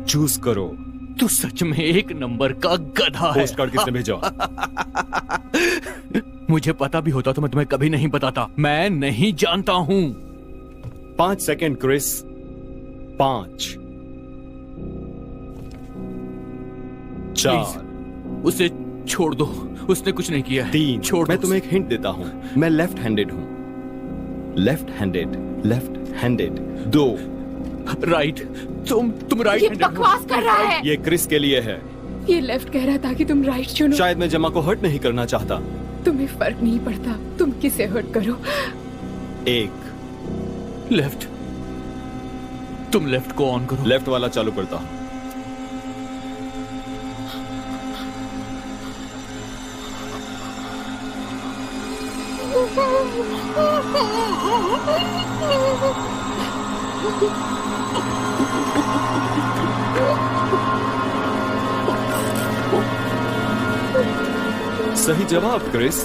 चूज करो। तू सच में एक नंबर का गधा है। पोस्ट कार्ड किसने भेजा? मुझे पता भी होता तो मैं तुम्हें कभी नहीं बताता। मैं नहीं जानता हूं। 5 सेकंड क्रिस। 5, 4, उसे छोड़ दो, उसने कुछ नहीं किया है। 3। छोड़ मैं दो तुम्हें एक हिंट देता हूं, मैं लेफ्ट हैंडेड हूं। Left handed, left handed. 2। Right. तुम राइट ये हैंडेड हो। बकवास कर रहा है। ये क्रिस के लिए है। ये लेफ्ट कह रहा था कि तुम राइट चुनो। शायद मैं जेमा को हर्ट नहीं करना चाहता। तुम्हें फर्क नहीं पड़ता, तुम किसे हर्ट करो। 1, लेफ्ट। तुम लेफ्ट को ऑन करो। लेफ्ट वाला चालू करता हूं। सही जवाब क्रिस।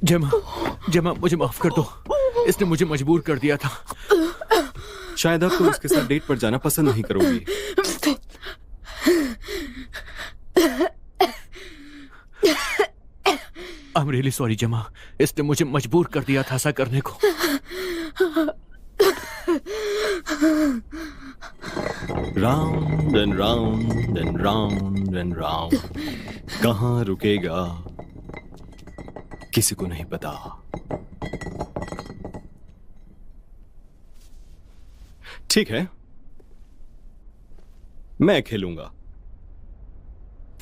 जेमा, जेमा मुझे माफ कर दो, इसने मुझे मजबूर कर दिया था। शायद अब तुम इसके साथ डेट पर जाना पसंद नहीं करोगी। आई एम रियली सॉरी जेमा, इसने मुझे मजबूर कर दिया था ऐसा करने को। Round and round and round and round, कहां रुकेगा किसी को नहीं पता। ठीक है, मैं खेलूंगा।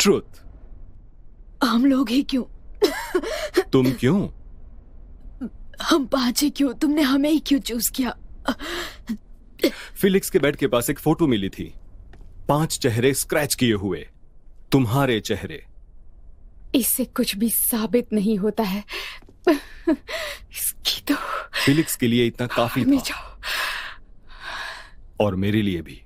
ट्रूथ। हम लोग ही क्यों? तुम क्यों? हम 5 ही क्यों? तुमने हमें ही क्यों चूज किया? फिलिक्स के बेड के पास एक फोटो मिली थी, 5 चेहरे स्क्रैच किए हुए, तुम्हारे चेहरे। इससे कुछ भी साबित नहीं होता है। इसकी तो फिलिक्स के लिए इतना काफी में था, जाओ। और मेरे लिए भी।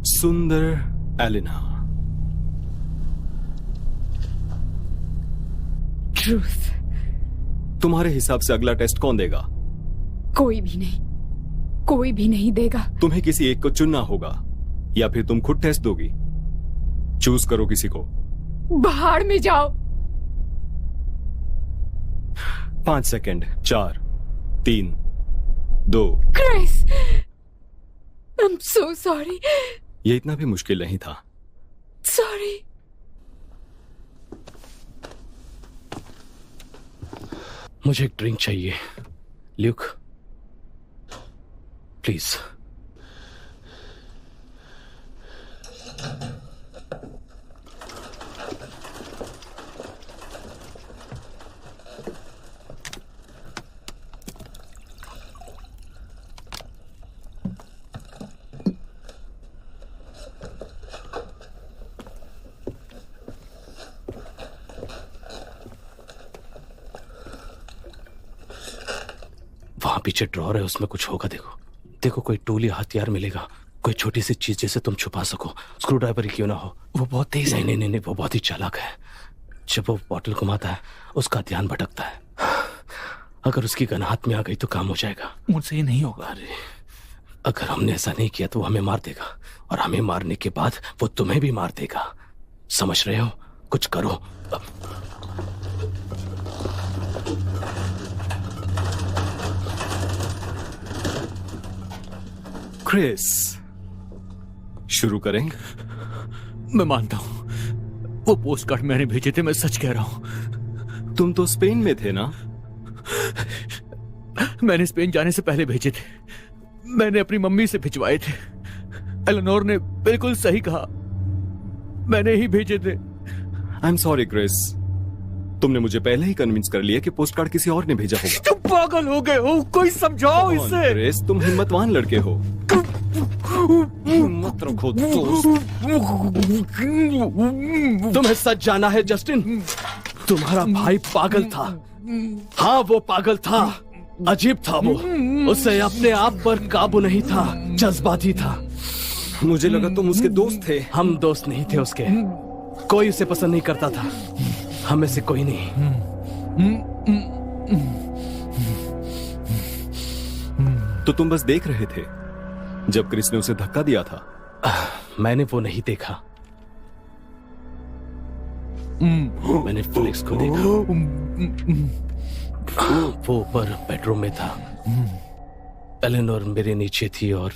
सुंदर एलिना। ट्रूथ। तुम्हारे हिसाब से अगला टेस्ट कौन देगा? कोई भी नहीं, कोई भी नहीं देगा। तुम्हें किसी एक को चुनना होगा, या फिर तुम खुद टेस्ट दोगी। चूज करो किसी को। बाहर में जाओ। 5 second. 4, 3, 2। Chris, I am so sorry. ये इतना भी मुश्किल नहीं था। सॉरी। मुझे एक ड्रिंक चाहिए, ल्यूक, प्लीज। वहां पीछे ड्रॉर है, उसमें कुछ होगा। देखो देखो, कोई टूल या हथियार मिलेगा, कोई छोटी सी चीज जिसे तुम छुपा सको। स्क्रू ड्राइवर ही क्यों ना हो। वो बहुत तेज है। नहीं नहीं नहीं, वो बहुत ही चालाक है। जब वो बॉटल घुमाता है उसका ध्यान भटकता है। अगर उसकी गन हाथ में आ गई तो काम हो जाएगा। मुझसे ये नहीं होगा। अरे अगर हमने ऐसा नहीं किया तो वो हमें मार देगा, और हमें मारने के बाद वो तुम्हें भी मार देगा। समझ रहे हो? कुछ करो। क्रिस, शुरू करें? मैं मानता हूं, वो पोस्ट कार्ड मैंने भेजे थे, मैं सच कह रहा हूं। तुम तो स्पेन में थे ना? मैंने स्पेन जाने से पहले भेजे थे। मैंने अपनी मम्मी से भिजवाए थे। एलेनोर ने बिल्कुल सही कहा, मैंने ही भेजे थे। आई एम सॉरी क्रिस, तुमने मुझे पहले ही कन्विंस कर लिया कि पोस्ट कार्ड किसी और ने भेजा होगा। तुम पागल हो गए हो, कोई समझाओ इसे। क्रिस, तुम हिम्मतवान लड़के हो। हिम्मत रखो दोस्त। तुम्हें सच जाना है जस्टिन, तुम्हारा भाई पागल था। हाँ वो पागल था, अजीब था वो। उसे अपने आप पर काबू नहीं था, जज्बाती था। मुझे लगा तुम उसके दोस्त थे। हम दोस्त नहीं थे उसके, कोई उसे पसंद नहीं करता था, हम में से कोई नहीं। तो तुम बस देख रहे थे जब क्रिस ने उसे धक्का दिया था? मैंने वो नहीं देखा। मैंने फिलिक्स को देखा। वो ऊपर बेडरूम में था, एलेनोर मेरे नीचे थी और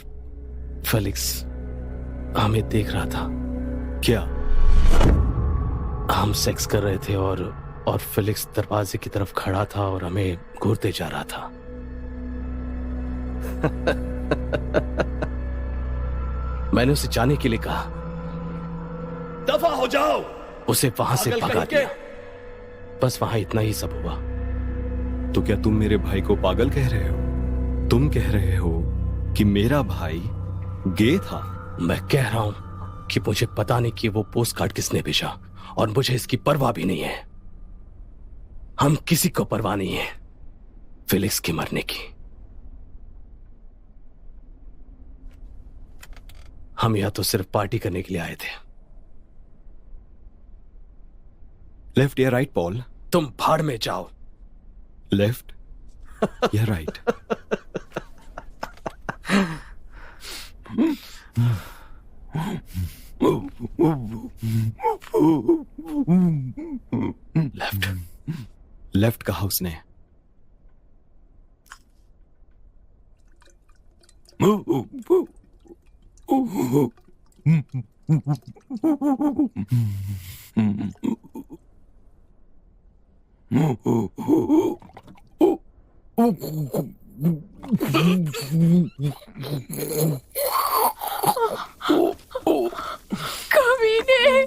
फिलिक्स हमें देख रहा था। क्या? हम सेक्स कर रहे थे और फिलिक्स दरवाजे की तरफ खड़ा था और हमें घूरते जा रहा था। मैंने उसे जाने के लिए कहा, दफा हो जाओ। उसे वहां से भगा दिया। बस वहां इतना ही सब हुआ। तो क्या तुम मेरे भाई को पागल कह रहे हो? तुम कह रहे हो कि मेरा भाई गे था? मैं कह रहा हूं कि मुझे पता नहीं कि वो पोस्ट कार्ड किसने भेजा, और मुझे इसकी परवाह भी नहीं है। हम किसी को परवाह नहीं है फिलिक्स के मरने की। हम यहां तो सिर्फ पार्टी करने के लिए आए थे। लेफ्ट या राइट पॉल? तुम भाड़ में जाओ। लेफ्ट या राइट? लेफ्ट। लेफ्ट कहा उसने। कमीने।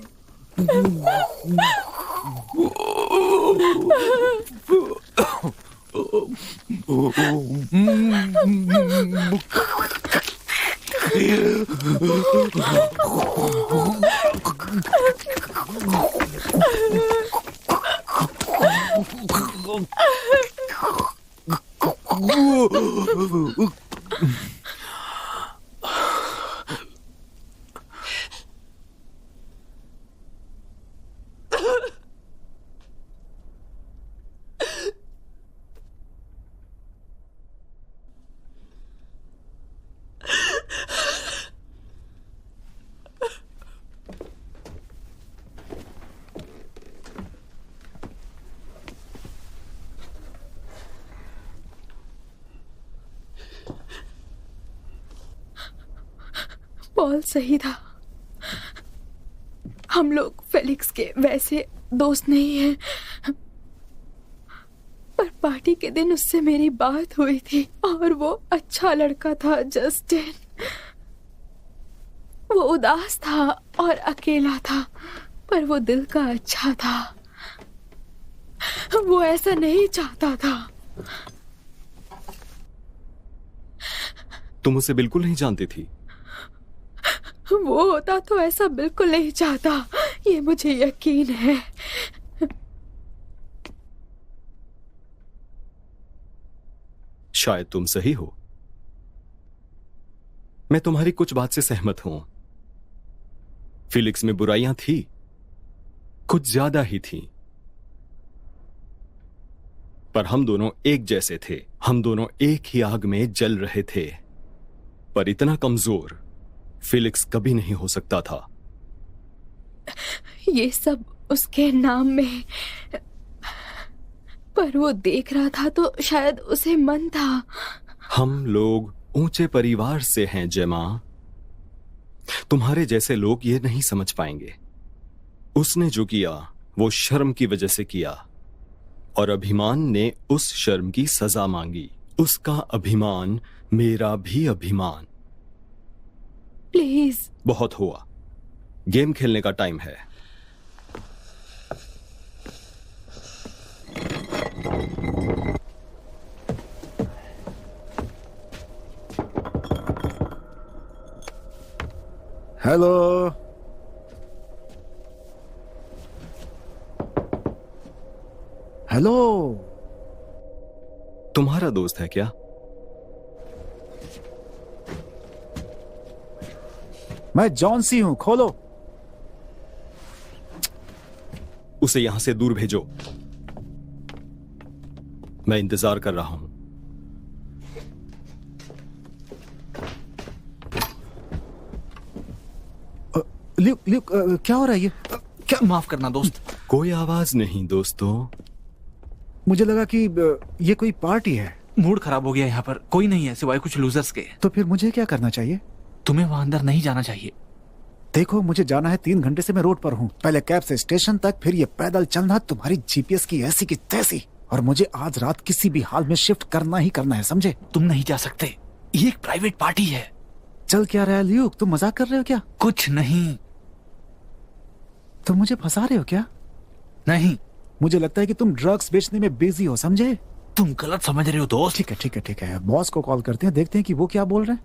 पॉल सही था। हम लोग फेलिक्स के वैसे दोस्त नहीं हैं, पर पार्टी के दिन उससे मेरी बात हुई थी और वो अच्छा लड़का था जस्टिन। वो उदास था और अकेला था, पर वो दिल का अच्छा था। वो ऐसा नहीं चाहता था। तुम उसे बिल्कुल नहीं जानती थी? वो होता तो ऐसा बिल्कुल नहीं चाहता, ये मुझे यकीन है। शायद तुम सही हो। मैं तुम्हारी कुछ बात से सहमत हूं। फिलिक्स में बुराइयां थी, कुछ ज्यादा ही थी, पर हम दोनों एक जैसे थे। हम दोनों एक ही आग में जल रहे थे, पर इतना कमजोर फिलिक्स कभी नहीं हो सकता था। ये सब उसके नाम में, पर वो देख रहा था तो शायद उसे मन था। हम लोग ऊंचे परिवार से हैं जेमा। तुम्हारे जैसे लोग ये नहीं समझ पाएंगे। उसने जो किया वो शर्म की वजह से किया, और अभिमान ने उस शर्म की सजा मांगी। उसका अभिमान मेरा भी अभिमान। प्लीज। बहुत हुआ, गेम खेलने का टाइम है। हेलो। हेलो। तुम्हारा दोस्त है क्या? मैं जॉन सी हूं, खोलो। उसे यहां से दूर भेजो। मैं इंतजार कर रहा हूं। ल्यूक, क्या हो रहा है ये? क्या माफ करना दोस्त। कोई आवाज नहीं दोस्तों। मुझे लगा कि ये कोई पार्टी है। मूड खराब हो गया यहाँ पर, कोई नहीं है सिवाय कुछ लूजर्स के। तो फिर मुझे क्या करना चाहिए? तुम्हें वहां अंदर नहीं जाना चाहिए। देखो मुझे जाना है, 3 घंटे से मैं रोड पर हूँ। पहले कैब से स्टेशन तक, फिर ये पैदल चलना, तुम्हारी जीपीएस की ऐसी की तैसी। और मुझे आज रात किसी भी हाल में शिफ्ट करना ही करना है, समझे? तुम नहीं जा सकते, ये एक प्राइवेट पार्टी है। चल क्या रहा है ल्यूक, तुम मजाक कर रहे हो क्या? कुछ नहीं। तुम मुझे फंसा रहे हो क्या? नहीं, मुझे लगता है कि तुम ड्रग्स बेचने में बिजी हो, समझे? तुम गलत समझ रहे हो दोस्त। ठीक है ठीक है ठीक है, बॉस को कॉल करते हैं, देखते हैं कि वो क्या बोल रहे हैं।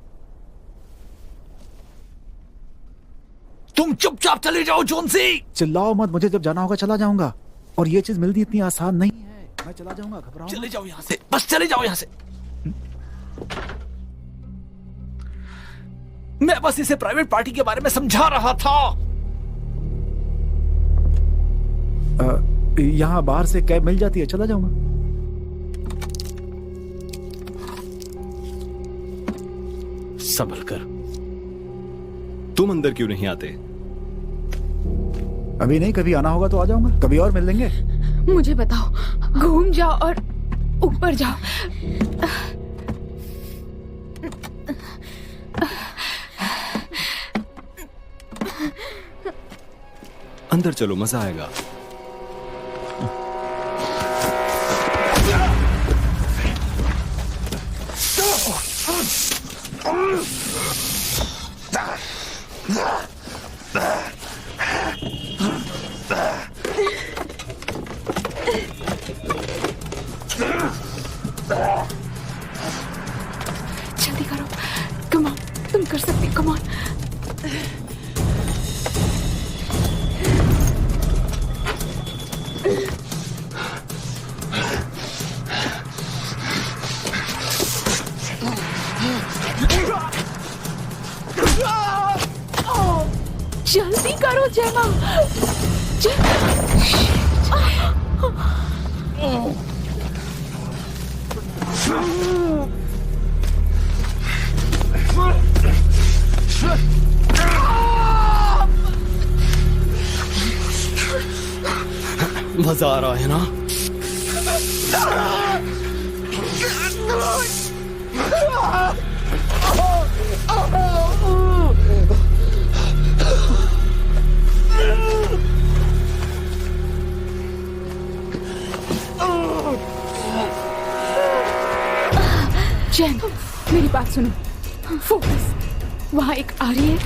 तुम चुपचाप चले जाओ जोनसी। चिल्लाओ मत, मुझे जब जाना होगा चला जाऊंगा। और ये चीज मिलती इतनी आसान नहीं है। मैं चला जाऊंगा, घबराओ। चले जाओ यहाँ से, बस चले जाओ यहाँ से। मैं बस इसे प्राइवेट पार्टी के बारे में समझा रहा था। यहाँ बाहर से कैब मिल जाती है, चला जाऊंगा। संभल कर। तुम अंदर क्यों नहीं आते? अभी नहीं, कभी आना होगा तो आ जाऊंगा, कभी और मिल लेंगे। मुझे बताओ, घूम जाओ और ऊपर जाओ। अंदर चलो, मजा आएगा। जल्दी करो, कम ऑन, तुम कर सकते हो, कम ऑन। जल्दी करो जेमा। मजा आ रहा है ना? जैन, मेरी बात सुनो, फोकस। वहां एक आ रही है,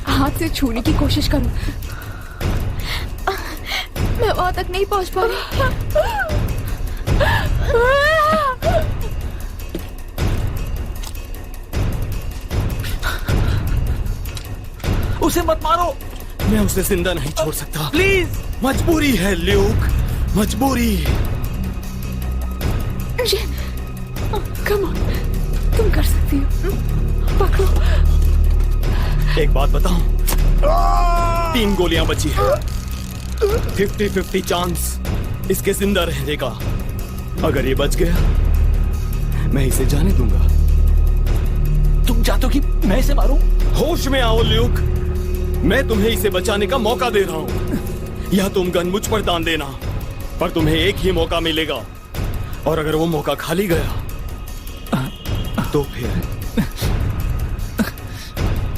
हाथ से छूने की कोशिश करो। मैं वहां तक नहीं पहुंच पा रही। उसे मत मारो। मैं उसे जिंदा नहीं छोड़ सकता। प्लीज। मजबूरी है ल्यूक, मजबूरी। जैन, कम ऑन, तुम कर सकती हो, पकड़ो। एक बात बताऊं, 3 गोलियां बची है। 50-50 चांस इसके जिंदा रहने का। अगर ये बच गया, मैं इसे जाने दूंगा। तुम चाहते हो कि मैं इसे मारूं? होश में आओ ल्यूक, मैं तुम्हें इसे बचाने का मौका दे रहा हूं। या तुम गन मुझ पर तान देना, पर तुम्हें एक ही मौका मिलेगा। और अगर वो मौका खाली गया तो फिर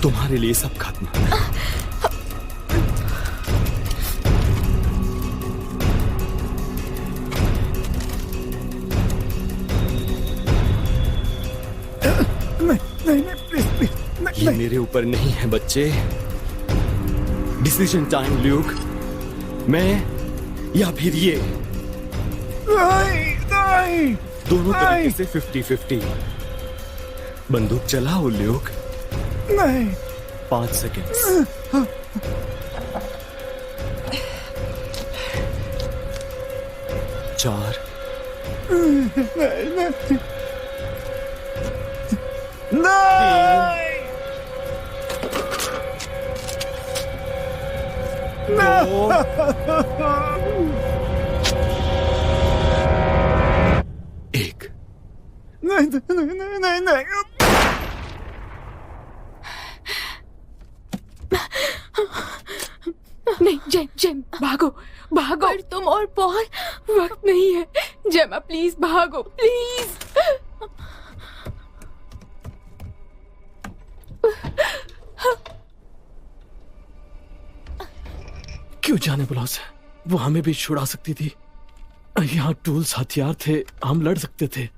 तुम्हारे लिए सब खत्म। नहीं, प्लीज प्लीज। ये मेरे ऊपर नहीं है बच्चे। डिसीजन टाइम ल्यूक, मैं या फिर ये। नहीं। दोनों तरीके से 50-50। बंदूक चलाओ ल्यूक। नहीं। 5 सेकेंड्स। 4। नहीं। 1। नहीं। नहीं जेम भागो भागो। पर तुम और पॉल, वक्त नहीं है। जेमा प्लीज भागो प्लीज। क्यों जाने बुला उसे, वो हमें भी छुड़ा सकती थी। यहाँ टूल्स हथियार थे, हम लड़ सकते थे,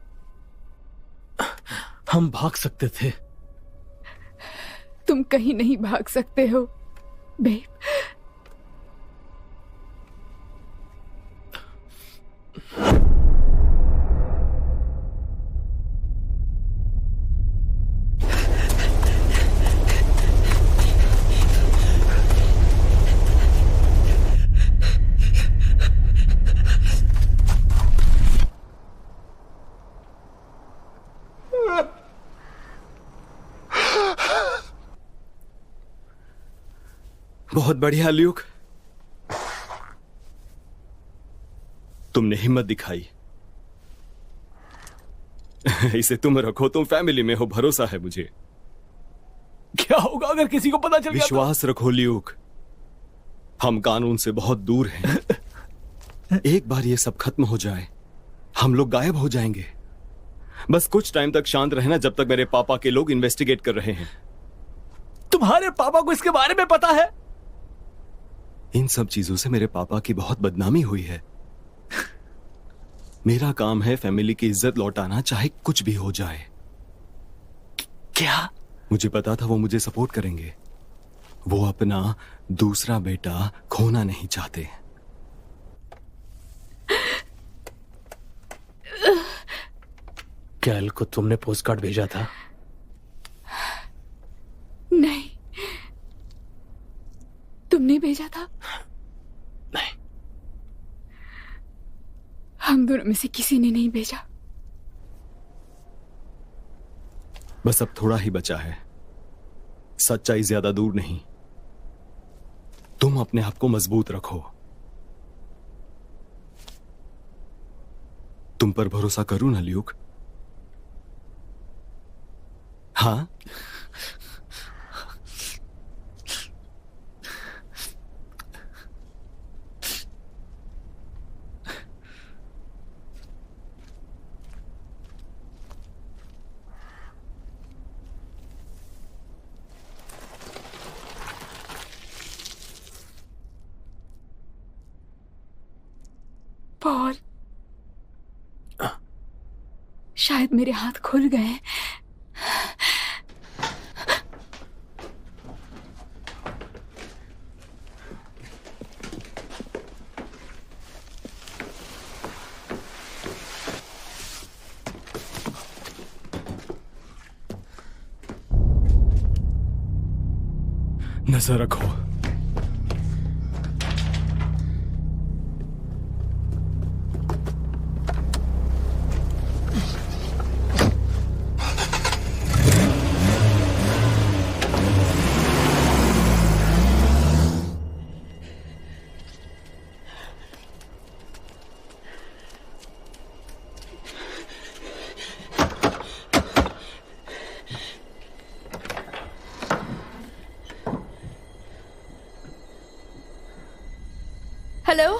हम भाग सकते थे। तुम कहीं नहीं भाग सकते हो बेब। बहुत बढ़िया ल्यूक, तुमने हिम्मत दिखाई। इसे तुम रखो, तुम फैमिली में हो, भरोसा है मुझे। क्या होगा अगर किसी को पता चल गया तो? विश्वास रखो ल्यूक, हम कानून से बहुत दूर हैं। एक बार ये सब खत्म हो जाए, हम लोग गायब हो जाएंगे। बस कुछ टाइम तक शांत रहना, जब तक मेरे पापा के लोग इन्वेस्टिगेट कर रहे हैं। तुम्हारे पापा को इसके बारे में पता है? इन सब चीजों से मेरे पापा की बहुत बदनामी हुई है। मेरा काम है फैमिली की इज्जत लौटाना, चाहे कुछ भी हो जाए। क्या? मुझे पता था वो मुझे सपोर्ट करेंगे। वो अपना दूसरा बेटा खोना नहीं चाहते। कैल को तुमने पोस्ट कार्ड भेजा था? नहीं, तुमने भेजा था? नहीं, हम दोनों में से किसी ने नहीं भेजा। बस अब थोड़ा ही बचा है, सच्चाई ज्यादा दूर नहीं। तुम अपने आप को मजबूत रखो। तुम पर भरोसा करूं ना ल्यूक? हाँ? पॉल, शायद मेरे हाथ खुल गए हैं। नजर रखो। हेलो,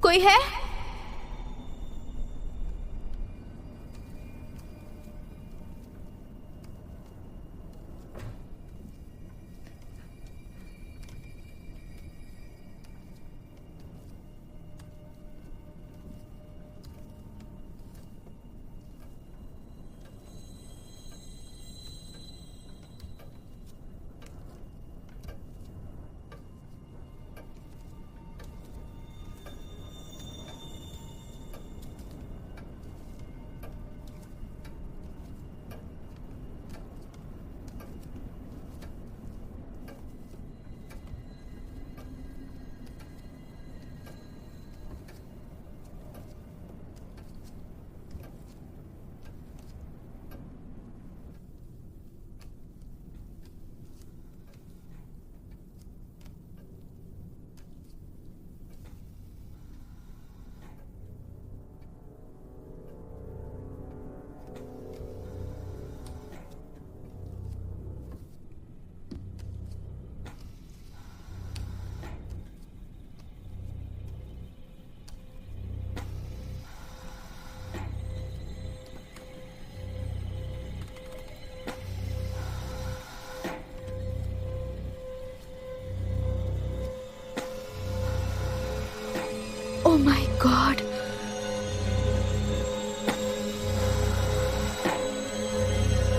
कोई है?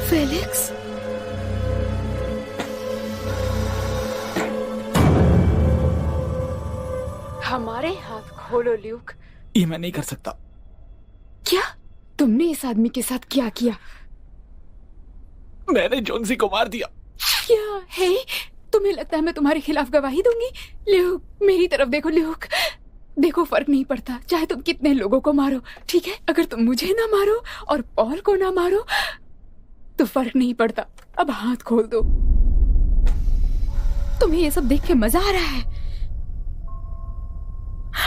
फेलिक्स, हमारे हाथ खोलो ल्यूक। ये मैं नहीं कर सकता। क्या तुमने इस आदमी के साथ क्या किया? मैंने जोन्सी को मार दिया। क्या है? तुम्हें लगता है मैं तुम्हारे खिलाफ गवाही दूंगी? ल्यूक, मेरी तरफ देखो ल्यूक। देखो, फर्क नहीं पड़ता चाहे तुम कितने लोगों को मारो, ठीक है? अगर तुम मुझे ना मारो और पॉल को ना मारो तो फर्क नहीं पड़ता। अब हाथ खोल दो। तुम्हें ये सब देख के मजा आ रहा है?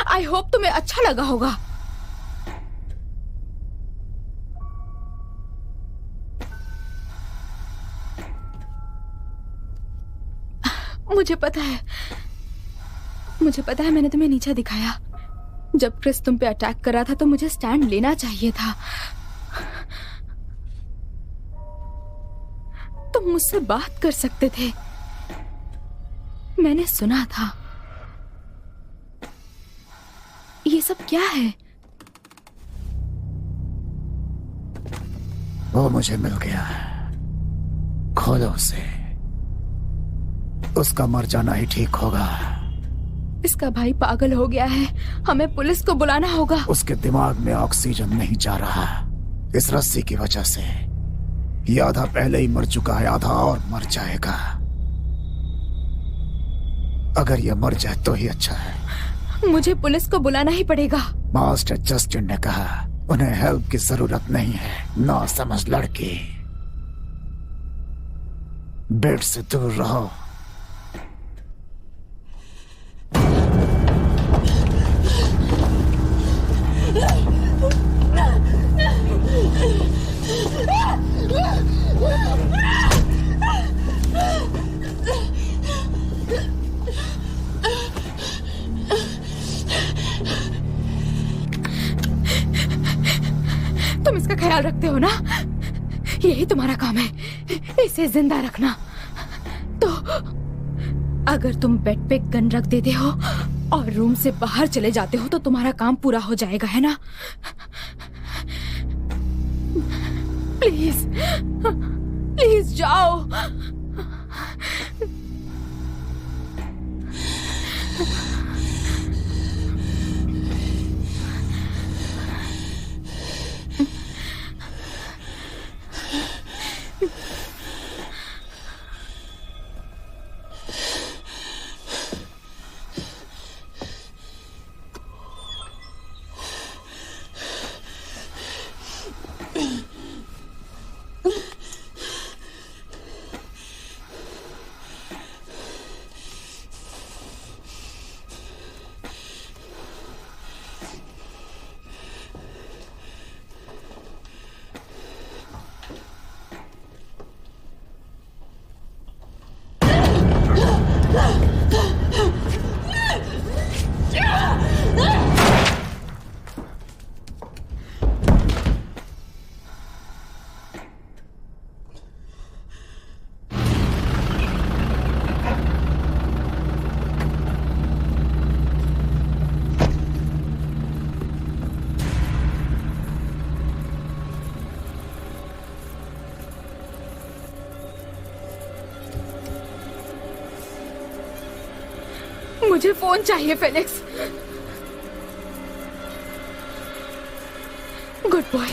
आई होप तुम्हें अच्छा लगा होगा। मुझे पता है मैंने तुम्हें नीचा दिखाया। जब क्रिस तुम पे अटैक कर रहा था तो मुझे स्टैंड लेना चाहिए था। तुम मुझसे बात कर सकते थे, मैंने सुना था। ये सब क्या है? वो मुझे मिल गया, खोलो उसे। उसका मर जाना ही ठीक होगा। इसका भाई पागल हो गया है, हमें पुलिस को बुलाना होगा। उसके दिमाग में ऑक्सीजन नहीं जा रहा इस रस्सी की वजह से। ये आधा पहले ही मर चुका है, आधा और मर जाएगा। अगर ये मर जाए तो ही अच्छा है। मुझे पुलिस को बुलाना ही पड़ेगा। मास्टर जस्टिन ने कहा उन्हें हेल्प की जरूरत नहीं है। ना समझ लड़की, बेड से दूर रहो। तुम इसका ख्याल रखते हो ना? यही तुम्हारा काम है, इसे जिंदा रखना। तो अगर तुम बेड पे गन रख देते हो और रूम से बाहर चले जाते हो तो तुम्हारा काम पूरा हो जाएगा, है ना? प्लीज प्लीज जाओ। मुझे फोन चाहिए Felix. Good boy.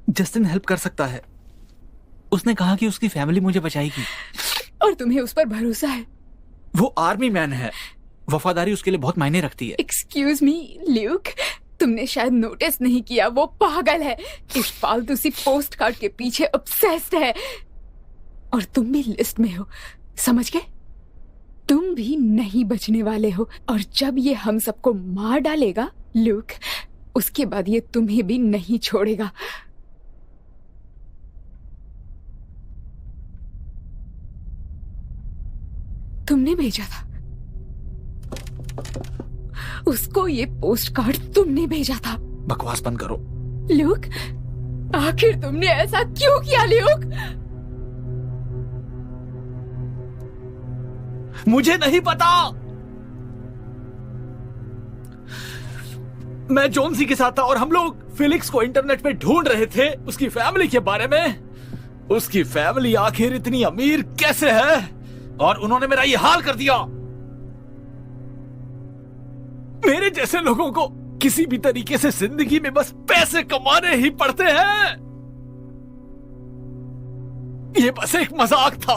Justin help कर सकता है। उसने कहा कि उसकी फैमिली मुझे बचाएगी। और तुम्हें उस पर भरोसा है। वो आर्मी मैन है, वफादारी उसके लिए बहुत मायने रखती है। एक्सक्यूज मी ल्यूक, तुमने शायद नोटिस नहीं किया, वो पागल है, इस फालतू सी पोस्ट कार्ड के पीछे ऑब्सेस्ड है। और तुम भी लिस्ट में हो, समझ गए? तुम भी नहीं बचने वाले हो। और जब ये हम सबको मार डालेगा ल्यूक, उसके बाद ये तुम्हें भी नहीं छोड़ेगा। तुमने भेजा था उसको, ये पोस्ट कार्ड तुमने भेजा था। बकवास बंद करो। ल्यूक, आखिर तुमने ऐसा क्यों किया ल्यूक? मुझे नहीं पता। मैं जोन्सी के साथ था और हम लोग फिलिक्स को इंटरनेट पे ढूंढ रहे थे, उसकी फैमिली के बारे में। उसकी फैमिली आखिर इतनी अमीर कैसे है, और उन्होंने मेरा ये हाल कर दिया। मेरे जैसे लोगों को किसी भी तरीके से जिंदगी में बस पैसे कमाने ही पड़ते हैं। ये बस एक मजाक था,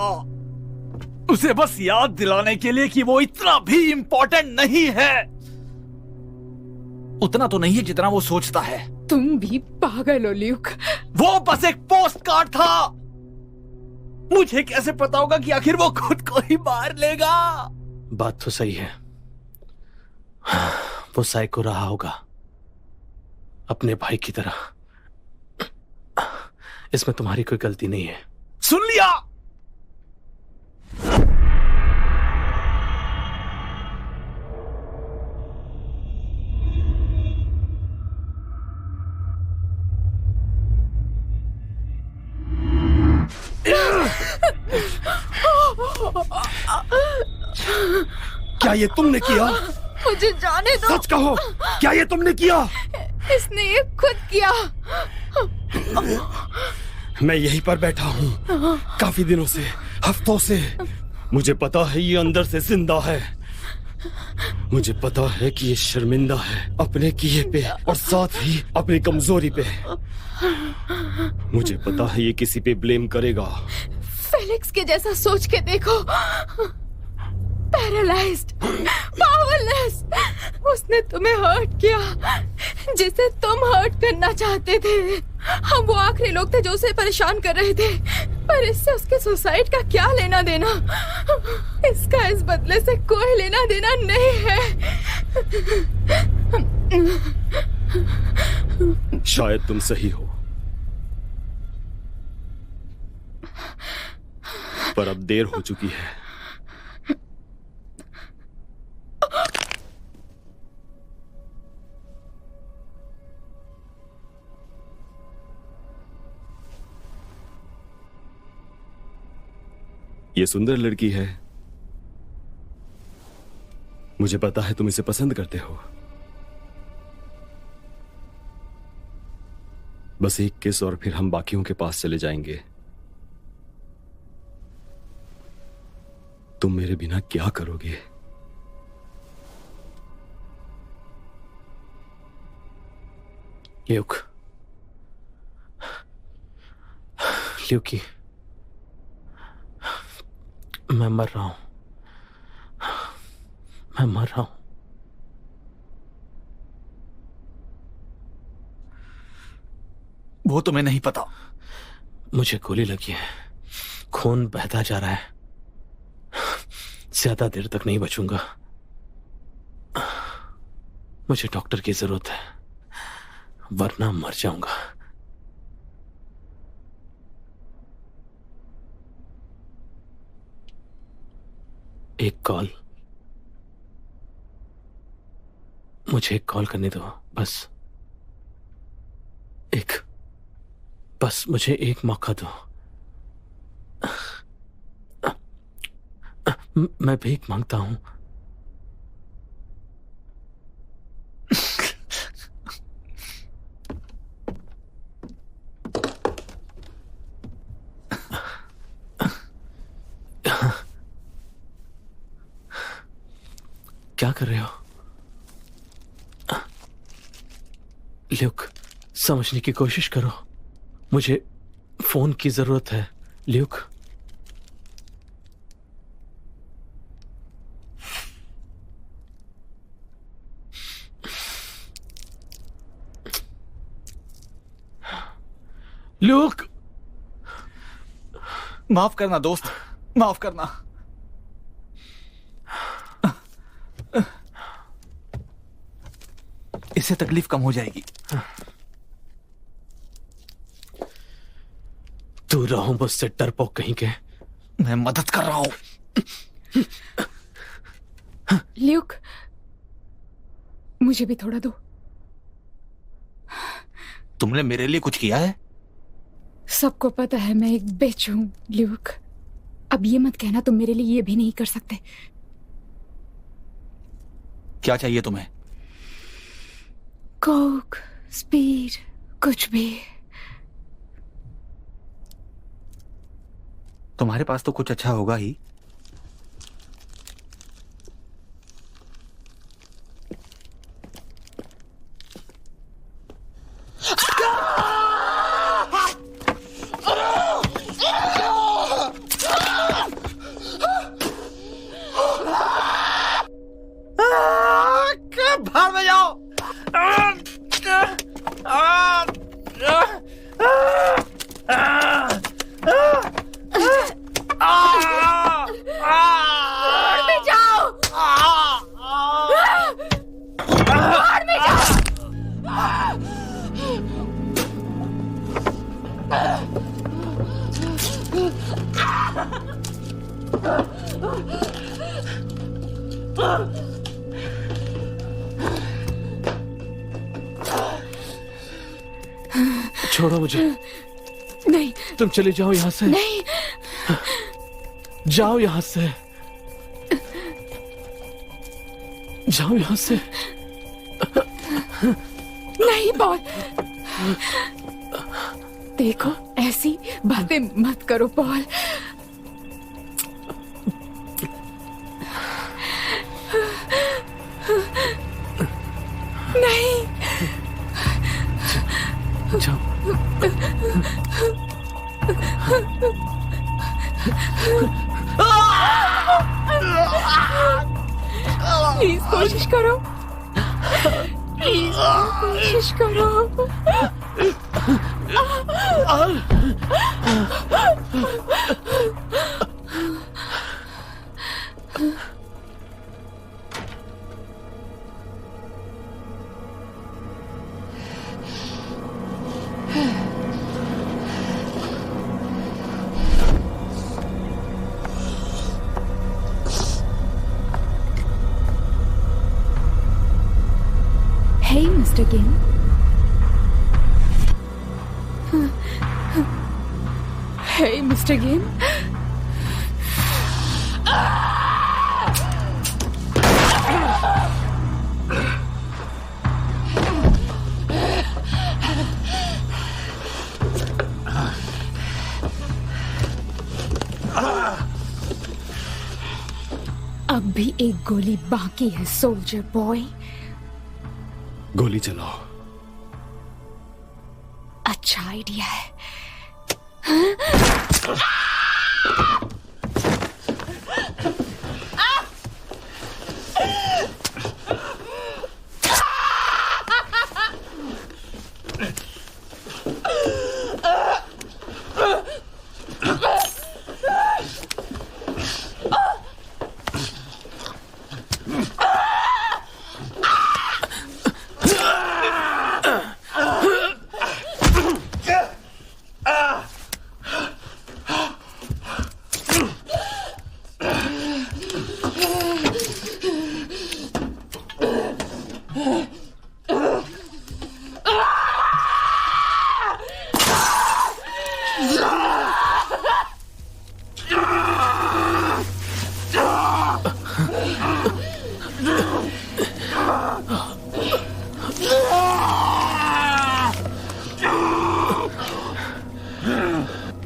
उसे बस याद दिलाने के लिए कि वो इतना भी इंपॉर्टेंट नहीं है। उतना तो नहीं है जितना वो सोचता है। तुम भी पागल हो ल्यूक। वो बस एक पोस्ट कार्ड था। मुझे कैसे पता होगा कि आखिर वो खुद को ही मार लेगा? बात तो सही है, वो साइको रहा होगा, अपने भाई की तरह। इसमें तुम्हारी कोई गलती नहीं है। सुन लिया? क्या ये तुमने किया? मुझे जाने दो। सच कहो, क्या ये तुमने किया? इसने ये खुद किया। मैं यहीं पर बैठा हूँ काफी दिनों से, हफ्तों से। मुझे पता है ये अंदर से जिंदा है। मुझे पता है कि ये शर्मिंदा है अपने किए पे और साथ ही अपनी कमजोरी पे। मुझे पता है ये किसी पे ब्लेम करेगा। फेलिक्स के जैसा सोच के देखो, पैरालाइज्ड, पावरलेस। उसने तुम्हें हर्ट किया जिसे तुम हर्ट करना चाहते थे। हम वो आखिरी लोग थे जो उसे परेशान कर रहे थे, पर इससे उसके सुसाइड का क्या लेना देना? इसका इस बदले से कोई लेना देना नहीं है। शायद तुम सही हो, पर अब देर हो चुकी है। ये सुंदर लड़की है, मुझे पता है तुम इसे पसंद करते हो। बस एक किस और फिर हम बाकियों के पास चले जाएंगे। तुम मेरे बिना क्या करोगे? ल्यूकी, मैं मर रहा हूं, मैं मर रहा हूं। वो तुम्हें नहीं पता। मुझे गोली लगी है, खून बहता जा रहा है, ज्यादा देर तक नहीं बचूंगा। मुझे डॉक्टर की जरूरत है, वरना मर जाऊंगा। एक कॉल, मुझे एक कॉल करने दो, बस मुझे एक मौका दो। मैं भीख मांगता हूं। क्या कर रहे हो? ल्यूक, समझने की कोशिश करो, मुझे फोन की जरूरत है। ल्यूक, ल्यूक, माफ करना दोस्त, माफ करना। इससे तकलीफ कम हो जाएगी। तू रहो मुझसे डरपोक कहीं के। मैं मदद कर रहा हूं। ल्यूक, मुझे भी थोड़ा दो। तुमने मेरे लिए कुछ किया है? सबको पता है मैं एक बिच हूं ल्यूक। अब ये मत कहना तुम मेरे लिए ये भी नहीं कर सकते। क्या चाहिए तुम्हें? कोक, स्पीड, कुछ भी। तुम्हारे पास तो कुछ अच्छा होगा ही। भाग में जाओ। छोड़ो मुझे। नहीं, तुम चले जाओ यहाँ से। नहीं, जाओ यहाँ से, जाओ यहाँ से। नहीं पॉल, देखो ऐसी बातें मत करो पॉल। नहीं, जाओ। प्लीज कोशिश करो, प्लीज कोशिश करो। Hey, Mr. Kim. Hey, Mr. Kim. अब भी एक गोली बाकी है सोल्जर बॉय। गोली चलाओ। अच्छा आइडिया है।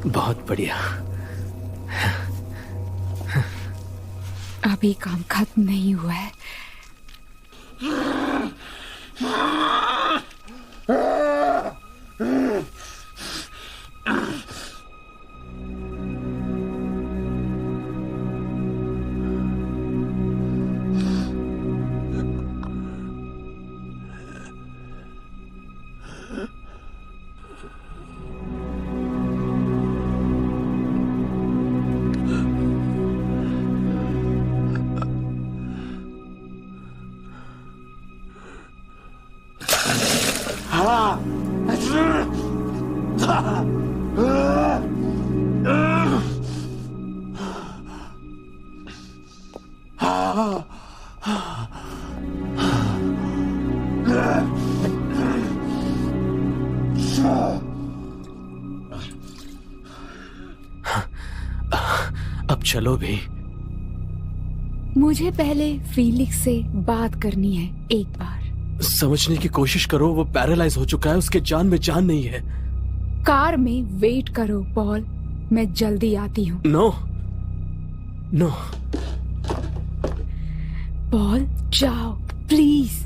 बहुत बढ़िया। अभी काम खत्म नहीं हुआ है। अब चलो भी। मुझे पहले फीलिक्स से बात करनी है एक बार। समझने की कोशिश करो, वो पैरालाइज हो चुका है, उसके जान में जान नहीं है। कार में वेट करो पॉल, मैं जल्दी आती हूँ। नो नो पॉल जाओ प्लीज।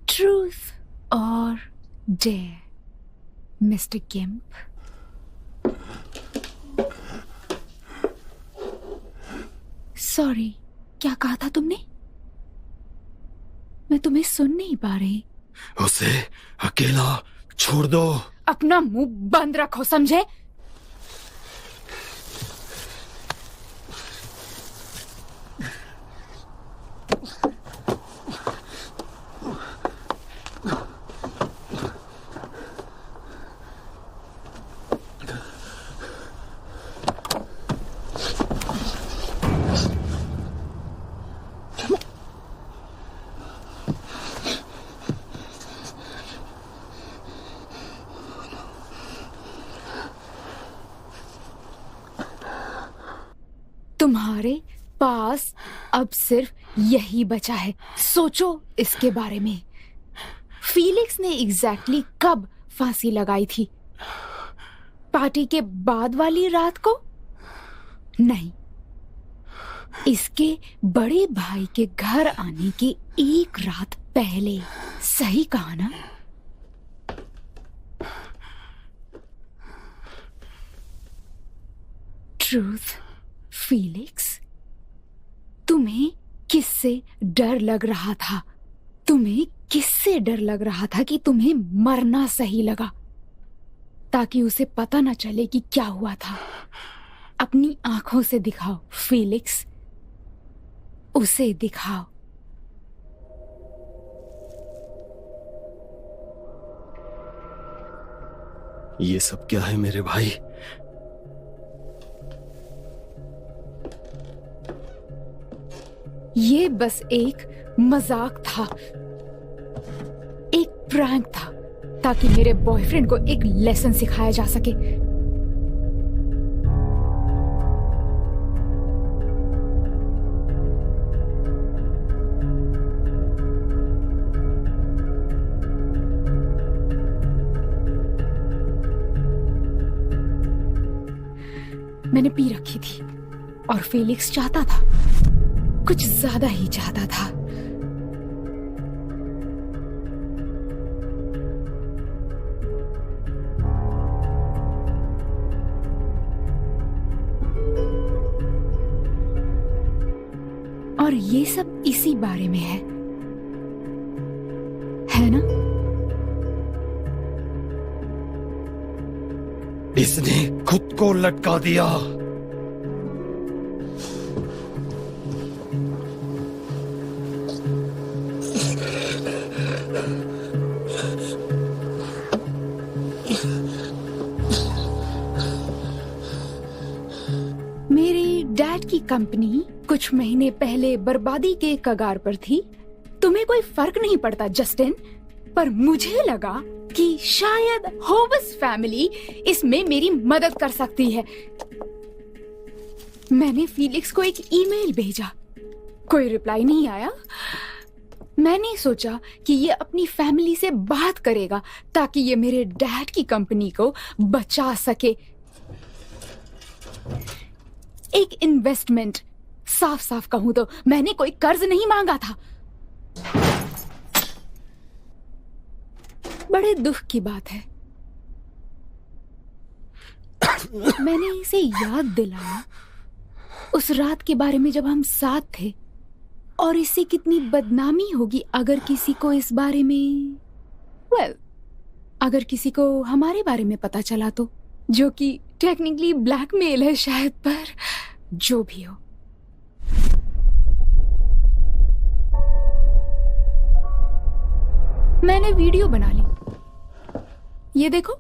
ट्रूथ और डेयर, मिस्टर गिम्प। सॉरी, क्या कहा था तुमने? मैं तुम्हें सुन नहीं पा रही। उसे अकेला छोड़ दो। अपना मुंह बंद रखो, समझे? तुम्हारे पास अब सिर्फ यही बचा है। सोचो इसके बारे में। फीलिक्स ने एग्जैक्टली कब फांसी लगाई थी? पार्टी के बाद वाली रात को? नहीं, इसके बड़े भाई के घर आने की एक रात पहले। सही कहा ना? ट्रूथ, फीलिक्स, तुम्हें किससे डर लग रहा था? तुम्हें किससे डर लग रहा था कि तुम्हें मरना सही लगा, ताकि उसे पता ना चले कि क्या हुआ था? अपनी आंखों से दिखाओ फीलिक्स, उसे दिखाओ। ये सब क्या है मेरे भाई? ये बस एक मजाक था, एक प्रैंक था, ताकि मेरे बॉयफ्रेंड को एक लेसन सिखाया जा सके। मैंने पी रखी थी और फेलिक्स चाहता था, कुछ ज्यादा ही चाहता था। और ये सब इसी बारे में है ना? इसने खुद को लटका दिया। मेरे डैड की कंपनी कुछ महीने पहले बर्बादी के कगार पर थी। तुम्हें कोई फर्क नहीं पड़ता जस्टिन, पर मुझे लगा कि शायद होबस फैमिली इसमें मेरी मदद कर सकती है। मैंने फीलिक्स को एक ईमेल भेजा, कोई रिप्लाई नहीं आया। मैंने सोचा कि ये अपनी फैमिली से बात करेगा ताकि ये मेरे डैड की कंपनी को बचा सके। एक इन्वेस्टमेंट साफ साफ कहूं तो मैंने कोई कर्ज नहीं मांगा था। बड़े दुख की बात है, मैंने इसे याद दिलाया उस रात के बारे में जब हम साथ थे, और इससे कितनी बदनामी होगी अगर किसी को इस बारे में अगर किसी को हमारे बारे में पता चला तो, जो कि टेक्निकली ब्लैकमेल है शायद, पर जो भी हो। मैंने वीडियो बना ली, ये देखो।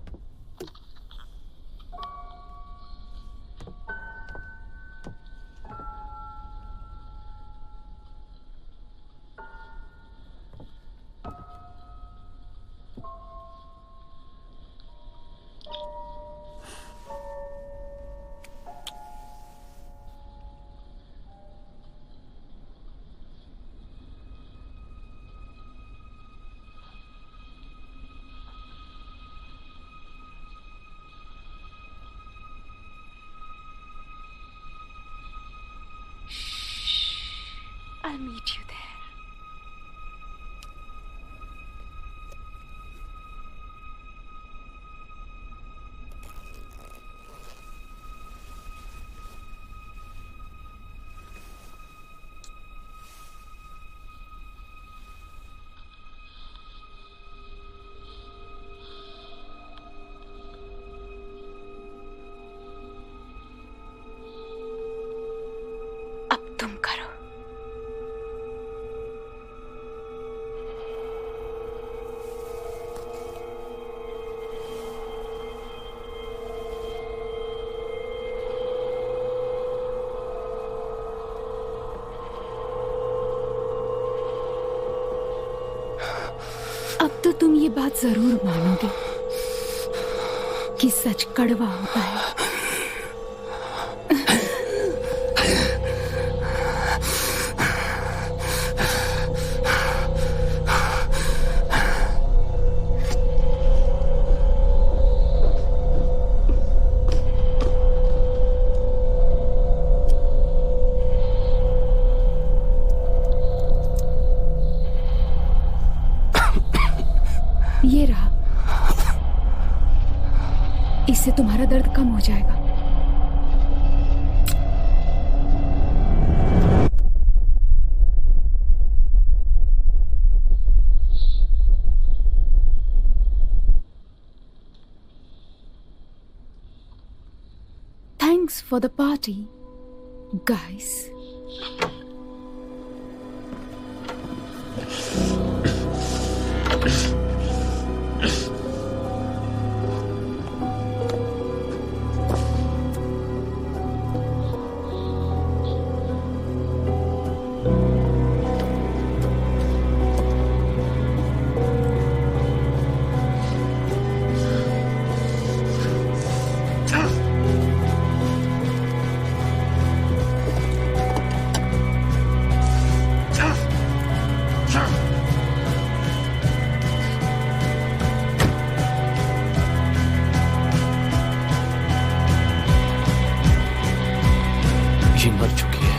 I'll meet you there. अब तुम करो। अब तो तुम ये बात जरूर मानोगे कि सच कड़वा होता है। ये रहा, इससे तुम्हारा दर्द कम हो जाएगा। Thanks for the party, guys. ये मर चुकी है।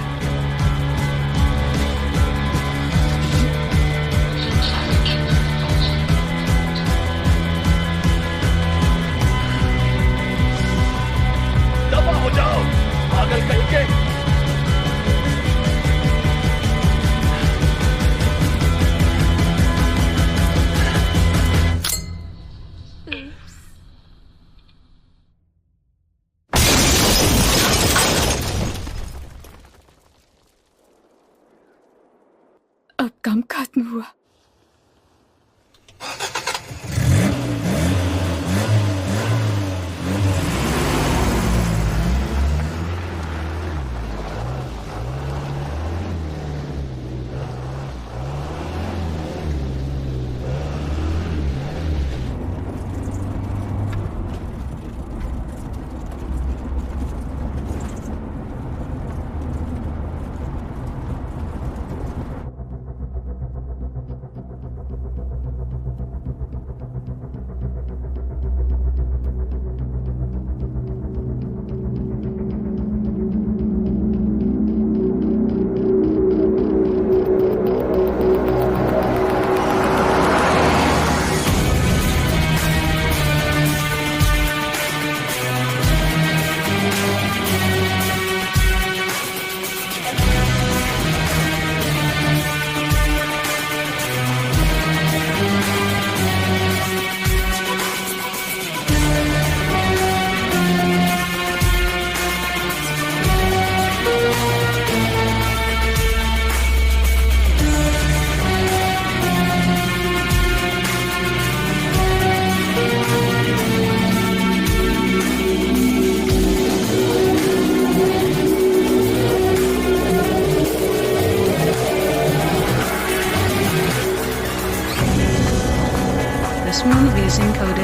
दफा हो जाओ, पागल कहीं के। अब काम खत्म हुआ।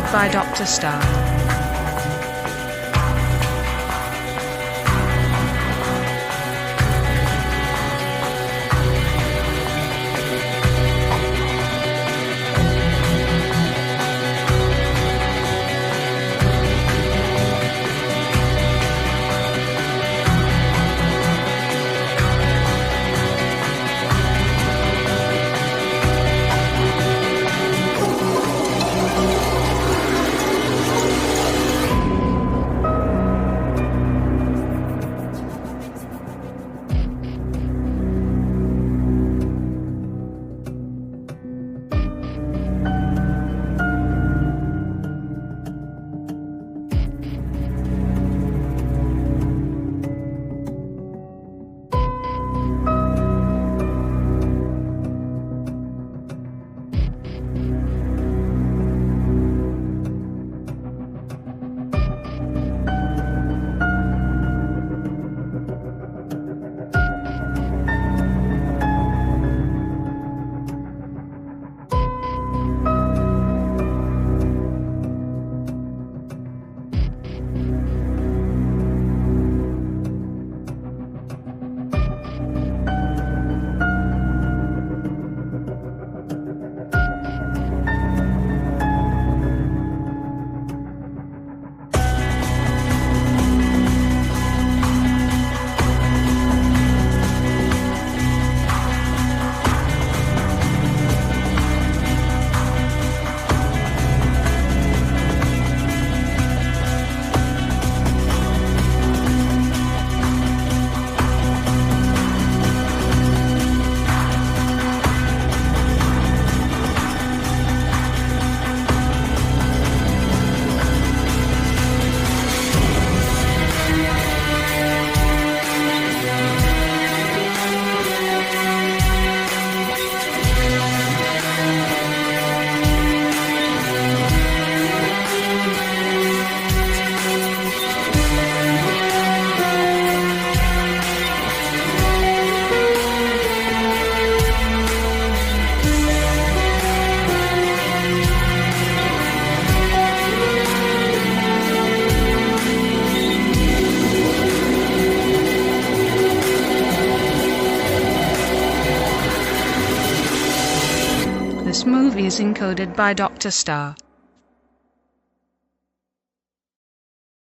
encoded by Dr. Star. This movie is encoded by Dr. Star.